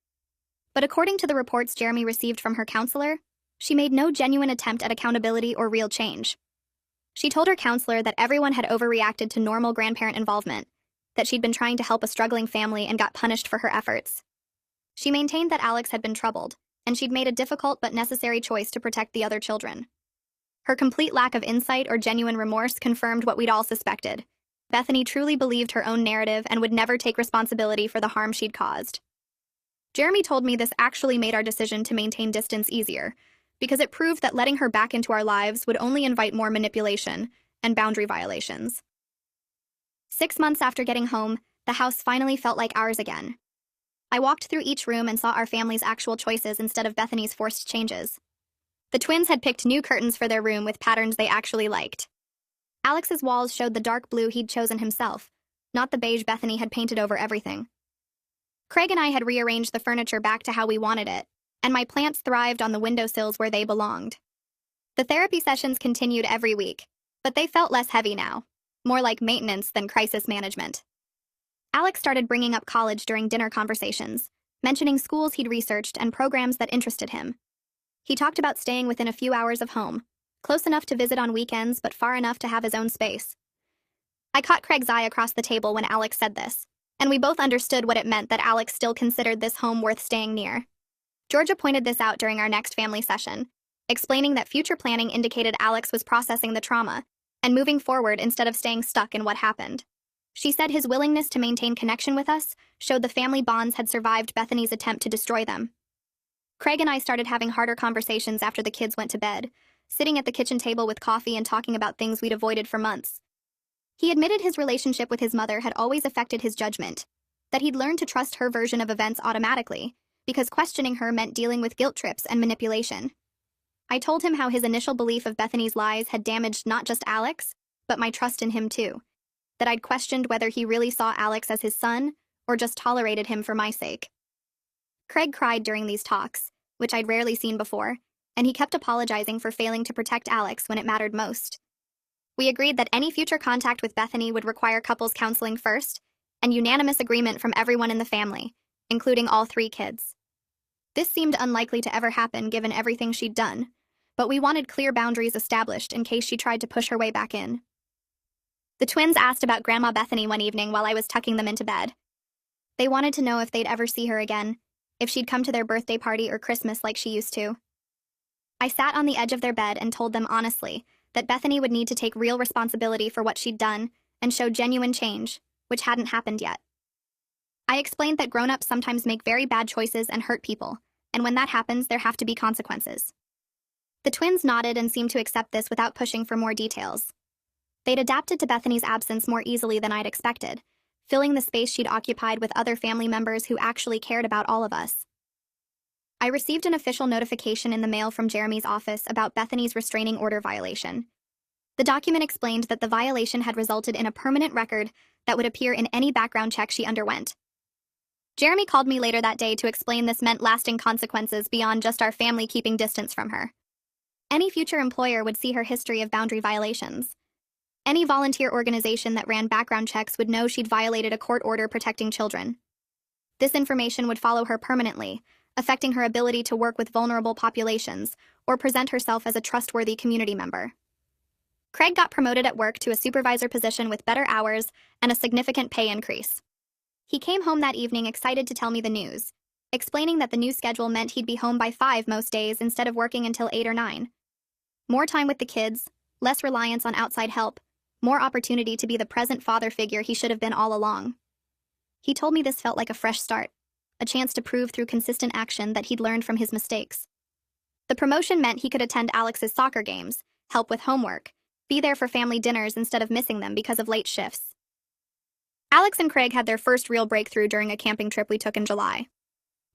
A: But according to the reports Jeremy received from her counselor, she made no genuine attempt at accountability or real change. She told her counselor that everyone had overreacted to normal grandparent involvement, that she'd been trying to help a struggling family and got punished for her efforts. She maintained that Alex had been troubled, and she'd made a difficult but necessary choice to protect the other children. Her complete lack of insight or genuine remorse confirmed what we'd all suspected. Bethany truly believed her own narrative and would never take responsibility for the harm she'd caused. Jeremy told me this actually made our decision to maintain distance easier, because it proved that letting her back into our lives would only invite more manipulation and boundary violations. 6 months after getting home, the house finally felt like ours again. I walked through each room and saw our family's actual choices instead of Bethany's forced changes. The twins had picked new curtains for their room with patterns they actually liked. Alex's walls showed the dark blue he'd chosen himself, not the beige Bethany had painted over everything. Craig and I had rearranged the furniture back to how we wanted it, and my plants thrived on the windowsills where they belonged. The therapy sessions continued every week, but they felt less heavy now, more like maintenance than crisis management. Alex started bringing up college during dinner conversations, mentioning schools he'd researched and programs that interested him. He talked about staying within a few hours of home, close enough to visit on weekends but far enough to have his own space. I caught Craig's eye across the table when Alex said this, and we both understood what it meant that Alex still considered this home worth staying near. Georgia pointed this out during our next family session, explaining that future planning indicated Alex was processing the trauma and moving forward instead of staying stuck in what happened. She said his willingness to maintain connection with us showed the family bonds had survived Bethany's attempt to destroy them. Craig and I started having harder conversations after the kids went to bed, sitting at the kitchen table with coffee and talking about things we'd avoided for months. He admitted his relationship with his mother had always affected his judgment, that he'd learned to trust her version of events automatically, because questioning her meant dealing with guilt trips and manipulation. I told him how his initial belief of Bethany's lies had damaged not just Alex, but my trust in him too, that I'd questioned whether he really saw Alex as his son or just tolerated him for my sake. Craig cried during these talks, which I'd rarely seen before, and he kept apologizing for failing to protect Alex when it mattered most. We agreed that any future contact with Bethany would require couples counseling first, and unanimous agreement from everyone in the family, including all 3 kids. This seemed unlikely to ever happen given everything she'd done, but we wanted clear boundaries established in case she tried to push her way back in. The twins asked about Grandma Bethany one evening while I was tucking them into bed. They wanted to know if they'd ever see her again, if she'd come to their birthday party or Christmas like she used to. I sat on the edge of their bed and told them honestly that Bethany would need to take real responsibility for what she'd done and show genuine change, which hadn't happened yet. I explained that grown-ups sometimes make very bad choices and hurt people, and when that happens, there have to be consequences. The twins nodded and seemed to accept this without pushing for more details. They'd adapted to Bethany's absence more easily than I'd expected, filling the space she'd occupied with other family members who actually cared about all of us. I received an official notification in the mail from Jeremy's office about Bethany's restraining order violation. The document explained that the violation had resulted in a permanent record that would appear in any background check she underwent. Jeremy called me later that day to explain this meant lasting consequences beyond just our family keeping distance from her. Any future employer would see her history of boundary violations. Any volunteer organization that ran background checks would know she'd violated a court order protecting children. This information would follow her permanently, affecting her ability to work with vulnerable populations or present herself as a trustworthy community member. Craig got promoted at work to a supervisor position with better hours and a significant pay increase. He came home that evening excited to tell me the news, explaining that the new schedule meant he'd be home by 5 most days instead of working until 8 or 9. More time with the kids, less reliance on outside help, more opportunity to be the present father figure he should have been all along. He told me this felt like a fresh start, a chance to prove through consistent action that he'd learned from his mistakes. The promotion meant he could attend Alex's soccer games, help with homework, be there for family dinners instead of missing them because of late shifts. Alex and Craig had their first real breakthrough during a camping trip we took in July.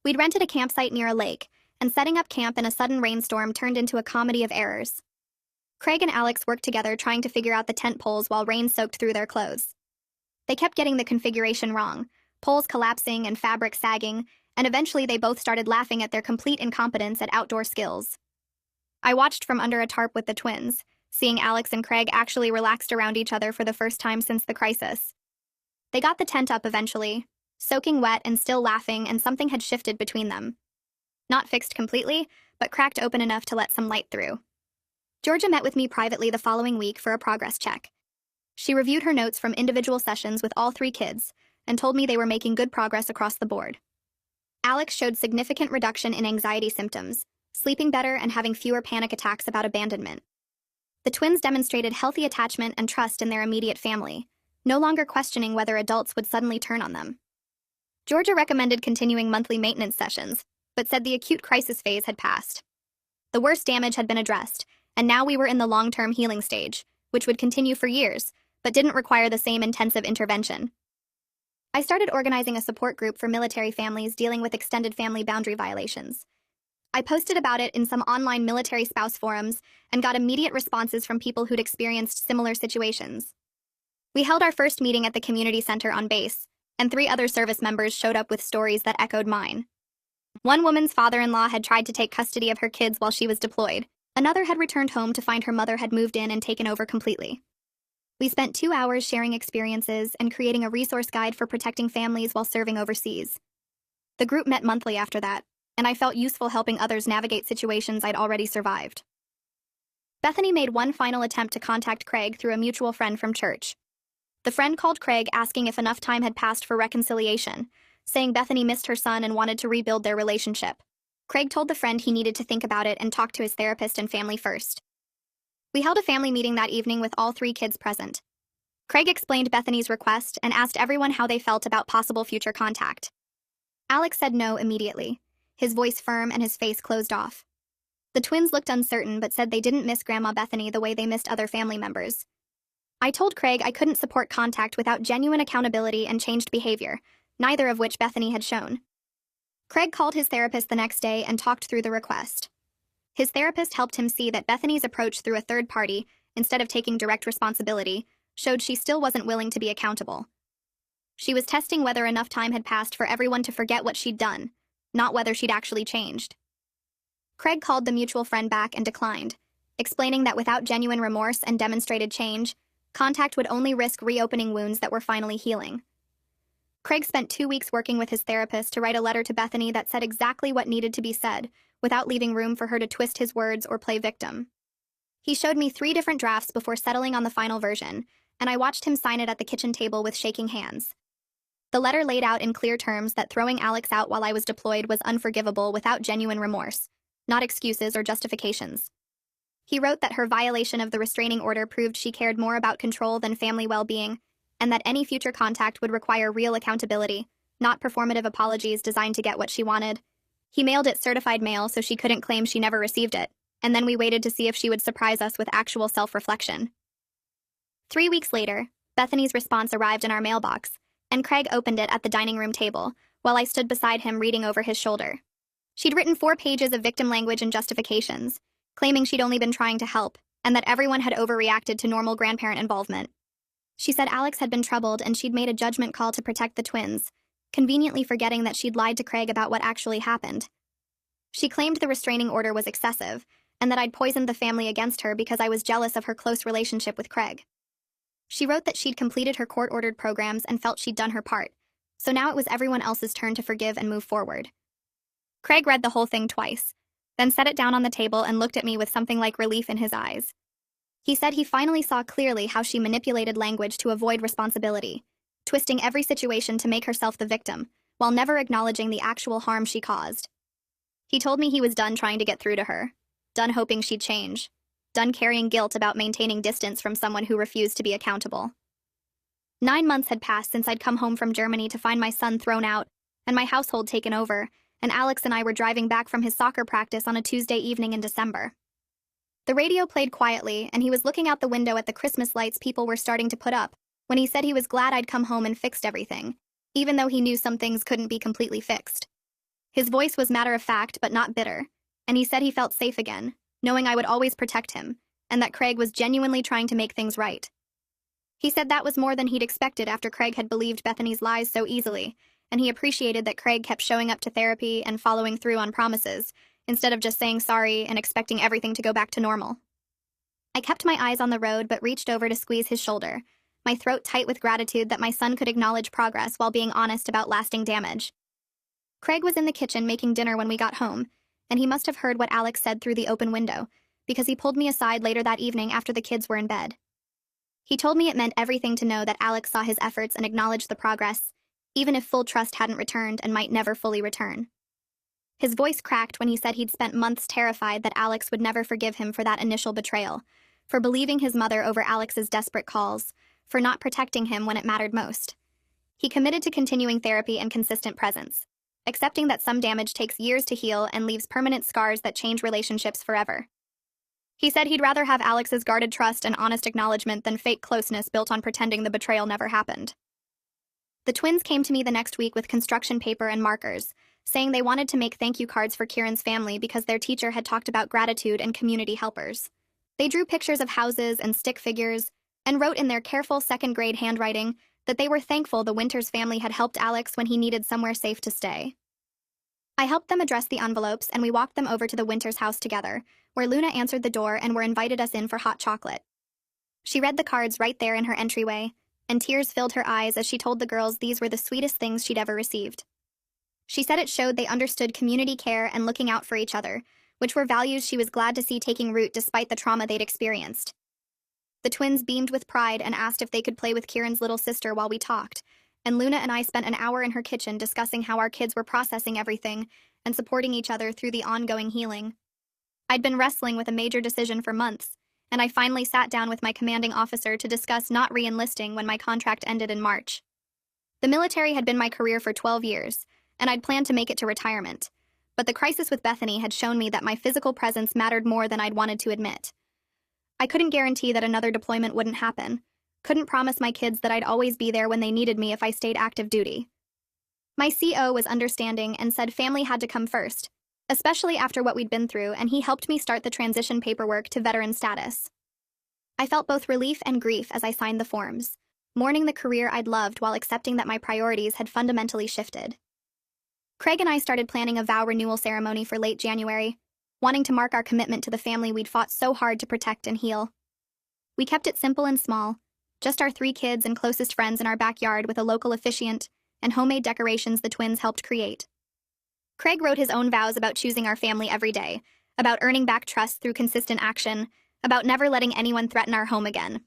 A: We'd rented a campsite near a lake, and setting up camp in a sudden rainstorm turned into a comedy of errors. Craig and Alex worked together trying to figure out the tent poles while rain soaked through their clothes. They kept getting the configuration wrong, poles collapsing and fabric sagging, and eventually they both started laughing at their complete incompetence at outdoor skills. I watched from under a tarp with the twins, seeing Alex and Craig actually relaxed around each other for the first time since the crisis. They got the tent up eventually, soaking wet and still laughing, and something had shifted between them. Not fixed completely, but cracked open enough to let some light through. Georgia met with me privately the following week for a progress check. She reviewed her notes from individual sessions with all 3 kids and told me they were making good progress across the board. Alex showed significant reduction in anxiety symptoms, sleeping better and having fewer panic attacks about abandonment. The twins demonstrated healthy attachment and trust in their immediate family, no longer questioning whether adults would suddenly turn on them. Georgia recommended continuing monthly maintenance sessions, but said the acute crisis phase had passed. The worst damage had been addressed, and now we were in the long-term healing stage, which would continue for years, but didn't require the same intensive intervention. I started organizing a support group for military families dealing with extended family boundary violations. I posted about it in some online military spouse forums and got immediate responses from people who'd experienced similar situations. We held our first meeting at the community center on base, and 3 other service members showed up with stories that echoed mine. One woman's father-in-law had tried to take custody of her kids while she was deployed. Another had returned home to find her mother had moved in and taken over completely. We spent 2 hours sharing experiences and creating a resource guide for protecting families while serving overseas. The group met monthly after that, and I felt useful helping others navigate situations I'd already survived. Bethany made one final attempt to contact Craig through a mutual friend from church. The friend called Craig asking if enough time had passed for reconciliation, saying Bethany missed her son and wanted to rebuild their relationship. Craig told the friend he needed to think about it and talk to his therapist and family first. We held a family meeting that evening with all 3 kids present. Craig explained Bethany's request and asked everyone how they felt about possible future contact. Alex said no immediately, his voice firm and his face closed off. The twins looked uncertain but said they didn't miss Grandma Bethany the way they missed other family members. I told Craig I couldn't support contact without genuine accountability and changed behavior, neither of which Bethany had shown. Craig called his therapist the next day and talked through the request. His therapist helped him see that Bethany's approach through a third party, instead of taking direct responsibility, showed she still wasn't willing to be accountable. She was testing whether enough time had passed for everyone to forget what she'd done, not whether she'd actually changed. Craig called the mutual friend back and declined, explaining that without genuine remorse and demonstrated change, contact would only risk reopening wounds that were finally healing. Craig spent 2 weeks working with his therapist to write a letter to Bethany that said exactly what needed to be said, without leaving room for her to twist his words or play victim. He showed me 3 different drafts before settling on the final version, and I watched him sign it at the kitchen table with shaking hands. The letter laid out in clear terms that throwing Alex out while I was deployed was unforgivable without genuine remorse, not excuses or justifications. He wrote that her violation of the restraining order proved she cared more about control than family well-being, and that any future contact would require real accountability, not performative apologies designed to get what she wanted. He mailed it certified mail so she couldn't claim she never received it, and then we waited to see if she would surprise us with actual self-reflection. 3 weeks later, Bethany's response arrived in our mailbox, and Craig opened it at the dining room table, while I stood beside him reading over his shoulder. She'd written 4 pages of victim language and justifications, claiming she'd only been trying to help, and that everyone had overreacted to normal grandparent involvement. She said Alex had been troubled and she'd made a judgment call to protect the twins, conveniently forgetting that she'd lied to Craig about what actually happened. She claimed the restraining order was excessive, and that I'd poisoned the family against her because I was jealous of her close relationship with Craig. She wrote that she'd completed her court-ordered programs and felt she'd done her part, so now it was everyone else's turn to forgive and move forward. Craig read the whole thing twice, then set it down on the table and looked at me with something like relief in his eyes. He said he finally saw clearly how she manipulated language to avoid responsibility, twisting every situation to make herself the victim, while never acknowledging the actual harm she caused. He told me he was done trying to get through to her, done hoping she'd change, done carrying guilt about maintaining distance from someone who refused to be accountable. 9 months had passed since I'd come home from Germany to find my son thrown out, and my household taken over, and Alex and I were driving back from his soccer practice on a Tuesday evening in December. The radio played quietly, and he was looking out the window at the Christmas lights people were starting to put up, when he said he was glad I'd come home and fixed everything, even though he knew some things couldn't be completely fixed. His voice was matter-of-fact but not bitter, and he said he felt safe again, knowing I would always protect him, and that Craig was genuinely trying to make things right. He said that was more than he'd expected after Craig had believed Bethany's lies so easily, and he appreciated that Craig kept showing up to therapy and following through on promises, instead of just saying sorry and expecting everything to go back to normal. I kept my eyes on the road but reached over to squeeze his shoulder, my throat tight with gratitude that my son could acknowledge progress while being honest about lasting damage. Craig was in the kitchen making dinner when we got home, and he must have heard what Alex said through the open window, because he pulled me aside later that evening after the kids were in bed. He told me it meant everything to know that Alex saw his efforts and acknowledged the progress, even if full trust hadn't returned and might never fully return. His voice cracked when he said he'd spent months terrified that Alex would never forgive him for that initial betrayal, for believing his mother over Alex's desperate calls, for not protecting him when it mattered most. He committed to continuing therapy and consistent presence, accepting that some damage takes years to heal and leaves permanent scars that change relationships forever. He said he'd rather have Alex's guarded trust and honest acknowledgement than fake closeness built on pretending the betrayal never happened. The twins came to me the next week with construction paper and markers, saying they wanted to make thank you cards for Kieran's family because their teacher had talked about gratitude and community helpers. They drew pictures of houses and stick figures, and wrote in their careful second-grade handwriting, that they were thankful the Winters family had helped Alex when he needed somewhere safe to stay. I helped them address the envelopes and we walked them over to the Winters house together, where Luna answered the door and were invited us in for hot chocolate. She read the cards right there in her entryway, and tears filled her eyes as she told the girls these were the sweetest things she'd ever received. She said it showed they understood community care and looking out for each other, which were values she was glad to see taking root despite the trauma they'd experienced. The twins beamed with pride and asked if they could play with Kieran's little sister while we talked, and Luna and I spent an hour in her kitchen discussing how our kids were processing everything and supporting each other through the ongoing healing. I'd been wrestling with a major decision for months, and I finally sat down with my commanding officer to discuss not re-enlisting when my contract ended in March. The military had been my career for 12 years, and I'd planned to make it to retirement, but the crisis with Bethany had shown me that my physical presence mattered more than I'd wanted to admit. I couldn't guarantee that another deployment wouldn't happen, couldn't promise my kids that I'd always be there when they needed me if I stayed active duty. My CO was understanding and said family had to come first, especially after what we'd been through, and he helped me start the transition paperwork to veteran status. I felt both relief and grief as I signed the forms, mourning the career I'd loved while accepting that my priorities had fundamentally shifted. Craig and I started planning a vow renewal ceremony for late January, wanting to mark our commitment to the family we'd fought so hard to protect and heal. We kept it simple and small, just our 3 kids and closest friends in our backyard with a local officiant and homemade decorations the twins helped create. Craig wrote his own vows about choosing our family every day, about earning back trust through consistent action, about never letting anyone threaten our home again.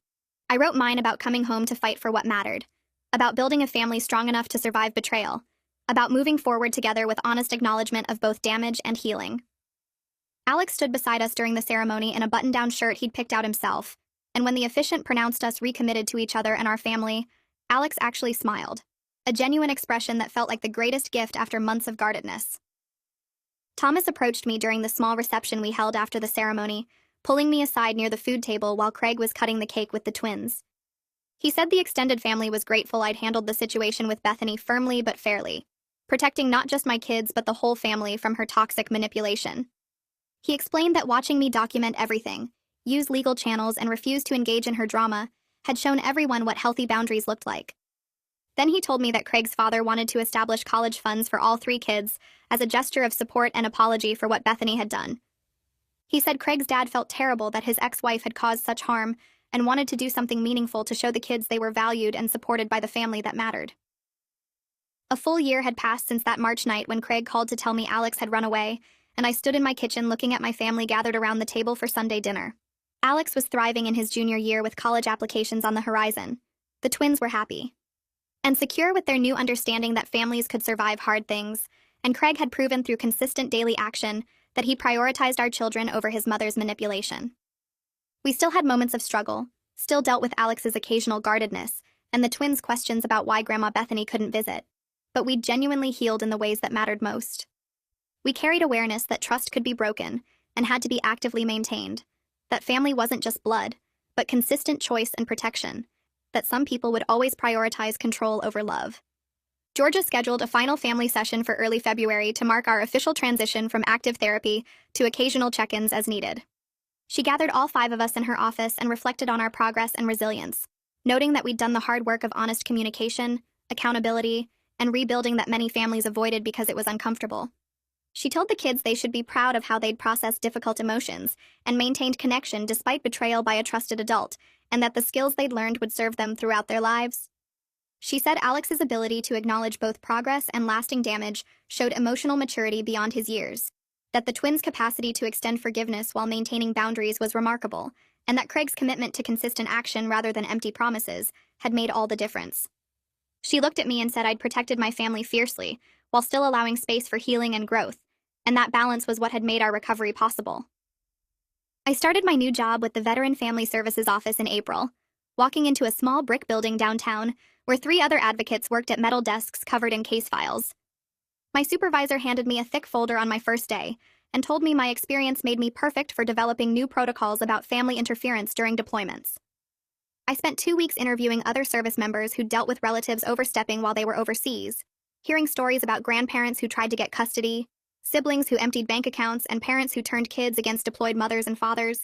A: I wrote mine about coming home to fight for what mattered, about building a family strong enough to survive betrayal, about moving forward together with honest acknowledgement of both damage and healing. Alex stood beside us during the ceremony in a button-down shirt he'd picked out himself, and when the officiant pronounced us recommitted to each other and our family, Alex actually smiled, a genuine expression that felt like the greatest gift after months of guardedness. Thomas approached me during the small reception we held after the ceremony, pulling me aside near the food table while Craig was cutting the cake with the twins. He said the extended family was grateful I'd handled the situation with Bethany firmly but fairly, protecting not just my kids but the whole family from her toxic manipulation. He explained that watching me document everything, use legal channels, and refuse to engage in her drama had shown everyone what healthy boundaries looked like. Then he told me that Craig's father wanted to establish college funds for all 3 kids as a gesture of support and apology for what Bethany had done. He said Craig's dad felt terrible that his ex-wife had caused such harm and wanted to do something meaningful to show the kids they were valued and supported by the family that mattered. A full year had passed since that March night when Craig called to tell me Alex had run away, and I stood in my kitchen looking at my family gathered around the table for Sunday dinner. Alex was thriving in his junior year with college applications on the horizon. The twins were happy and secure with their new understanding that families could survive hard things, and Craig had proven through consistent daily action that he prioritized our children over his mother's manipulation. We still had moments of struggle, still dealt with Alex's occasional guardedness, and the twins' questions about why Grandma Bethany couldn't visit, but we genuinely healed in the ways that mattered most. We carried awareness that trust could be broken and had to be actively maintained, that family wasn't just blood, but consistent choice and protection, that some people would always prioritize control over love. Georgia scheduled a final family session for early February to mark our official transition from active therapy to occasional check-ins as needed. She gathered all 5 of us in her office and reflected on our progress and resilience, noting that we'd done the hard work of honest communication, accountability, and rebuilding that many families avoided because it was uncomfortable. She told the kids they should be proud of how they'd processed difficult emotions and maintained connection despite betrayal by a trusted adult, and that the skills they'd learned would serve them throughout their lives. She said Alex's ability to acknowledge both progress and lasting damage showed emotional maturity beyond his years, that the twins' capacity to extend forgiveness while maintaining boundaries was remarkable, and that Craig's commitment to consistent action rather than empty promises had made all the difference. She looked at me and said I'd protected my family fiercely, while still allowing space for healing and growth, and that balance was what had made our recovery possible. I started my new job with the Veteran Family Services office in April, walking into a small brick building downtown where 3 other advocates worked at metal desks covered in case files. My supervisor handed me a thick folder on my first day and told me my experience made me perfect for developing new protocols about family interference during deployments. I spent 2 weeks interviewing other service members who dealt with relatives overstepping while they were overseas, hearing stories about grandparents who tried to get custody, siblings who emptied bank accounts, and parents who turned kids against deployed mothers and fathers.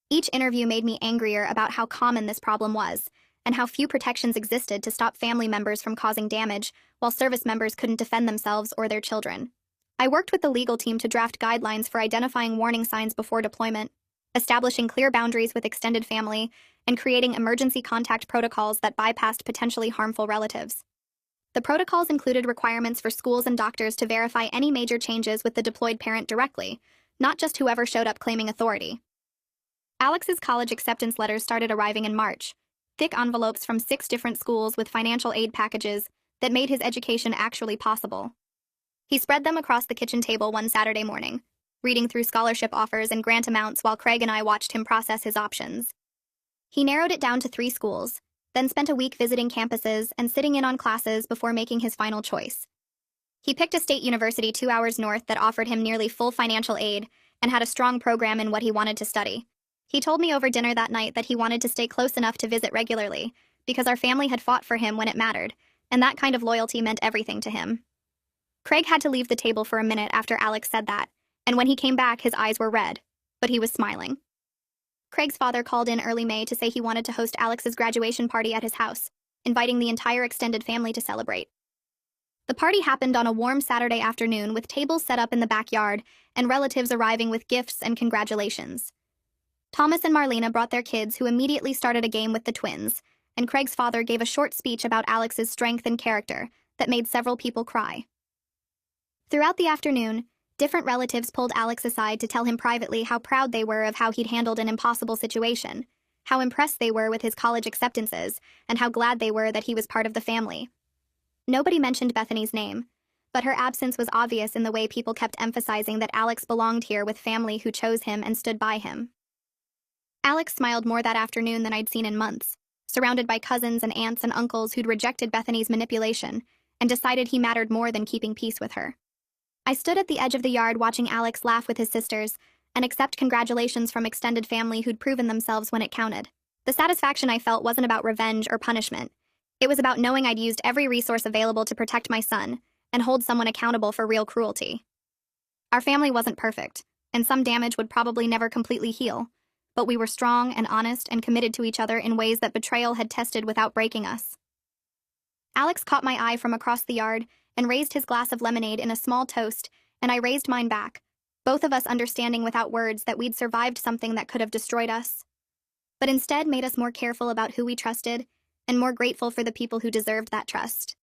A: Each interview made me angrier about how common this problem was, and how few protections existed to stop family members from causing damage, while service members couldn't defend themselves or their children. I worked with the legal team to draft guidelines for identifying warning signs before deployment, establishing clear boundaries with extended family, and creating emergency contact protocols that bypassed potentially harmful relatives. The protocols included requirements for schools and doctors to verify any major changes with the deployed parent directly, not just whoever showed up claiming authority. Alex's college acceptance letters started arriving in March, thick envelopes from 6 different schools with financial aid packages that made his education actually possible. He spread them across the kitchen table one Saturday morning, reading through scholarship offers and grant amounts while Craig and I watched him process his options. He narrowed it down to 3 schools, then spent a week visiting campuses and sitting in on classes before making his final choice. He picked a state university 2 hours north that offered him nearly full financial aid and had a strong program in what he wanted to study. He told me over dinner that night that he wanted to stay close enough to visit regularly because our family had fought for him when it mattered, and that kind of loyalty meant everything to him. Craig had to leave the table for a minute after Alex said that, and when he came back, his eyes were red, but he was smiling. Craig's father called in early May to say he wanted to host Alex's graduation party at his house, inviting the entire extended family to celebrate. The party happened on a warm Saturday afternoon with tables set up in the backyard and relatives arriving with gifts and congratulations. Thomas and Marlena brought their kids, who immediately started a game with the twins, and Craig's father gave a short speech about Alex's strength and character that made several people cry. Throughout the afternoon, different relatives pulled Alex aside to tell him privately how proud they were of how he'd handled an impossible situation, how impressed they were with his college acceptances, and how glad they were that he was part of the family. Nobody mentioned Bethany's name, but her absence was obvious in the way people kept emphasizing that Alex belonged here with family who chose him and stood by him. Alex smiled more that afternoon than I'd seen in months, surrounded by cousins and aunts and uncles who'd rejected Bethany's manipulation and decided he mattered more than keeping peace with her. I stood at the edge of the yard watching Alex laugh with his sisters and accept congratulations from extended family who'd proven themselves when it counted. The satisfaction I felt wasn't about revenge or punishment. It was about knowing I'd used every resource available to protect my son and hold someone accountable for real cruelty. Our family wasn't perfect, and some damage would probably never completely heal, but we were strong and honest and committed to each other in ways that betrayal had tested without breaking us. Alex caught my eye from across the yard and raised his glass of lemonade in a small toast, and I raised mine back, both of us understanding without words that we'd survived something that could have destroyed us, but instead made us more careful about who we trusted and more grateful for the people who deserved that trust.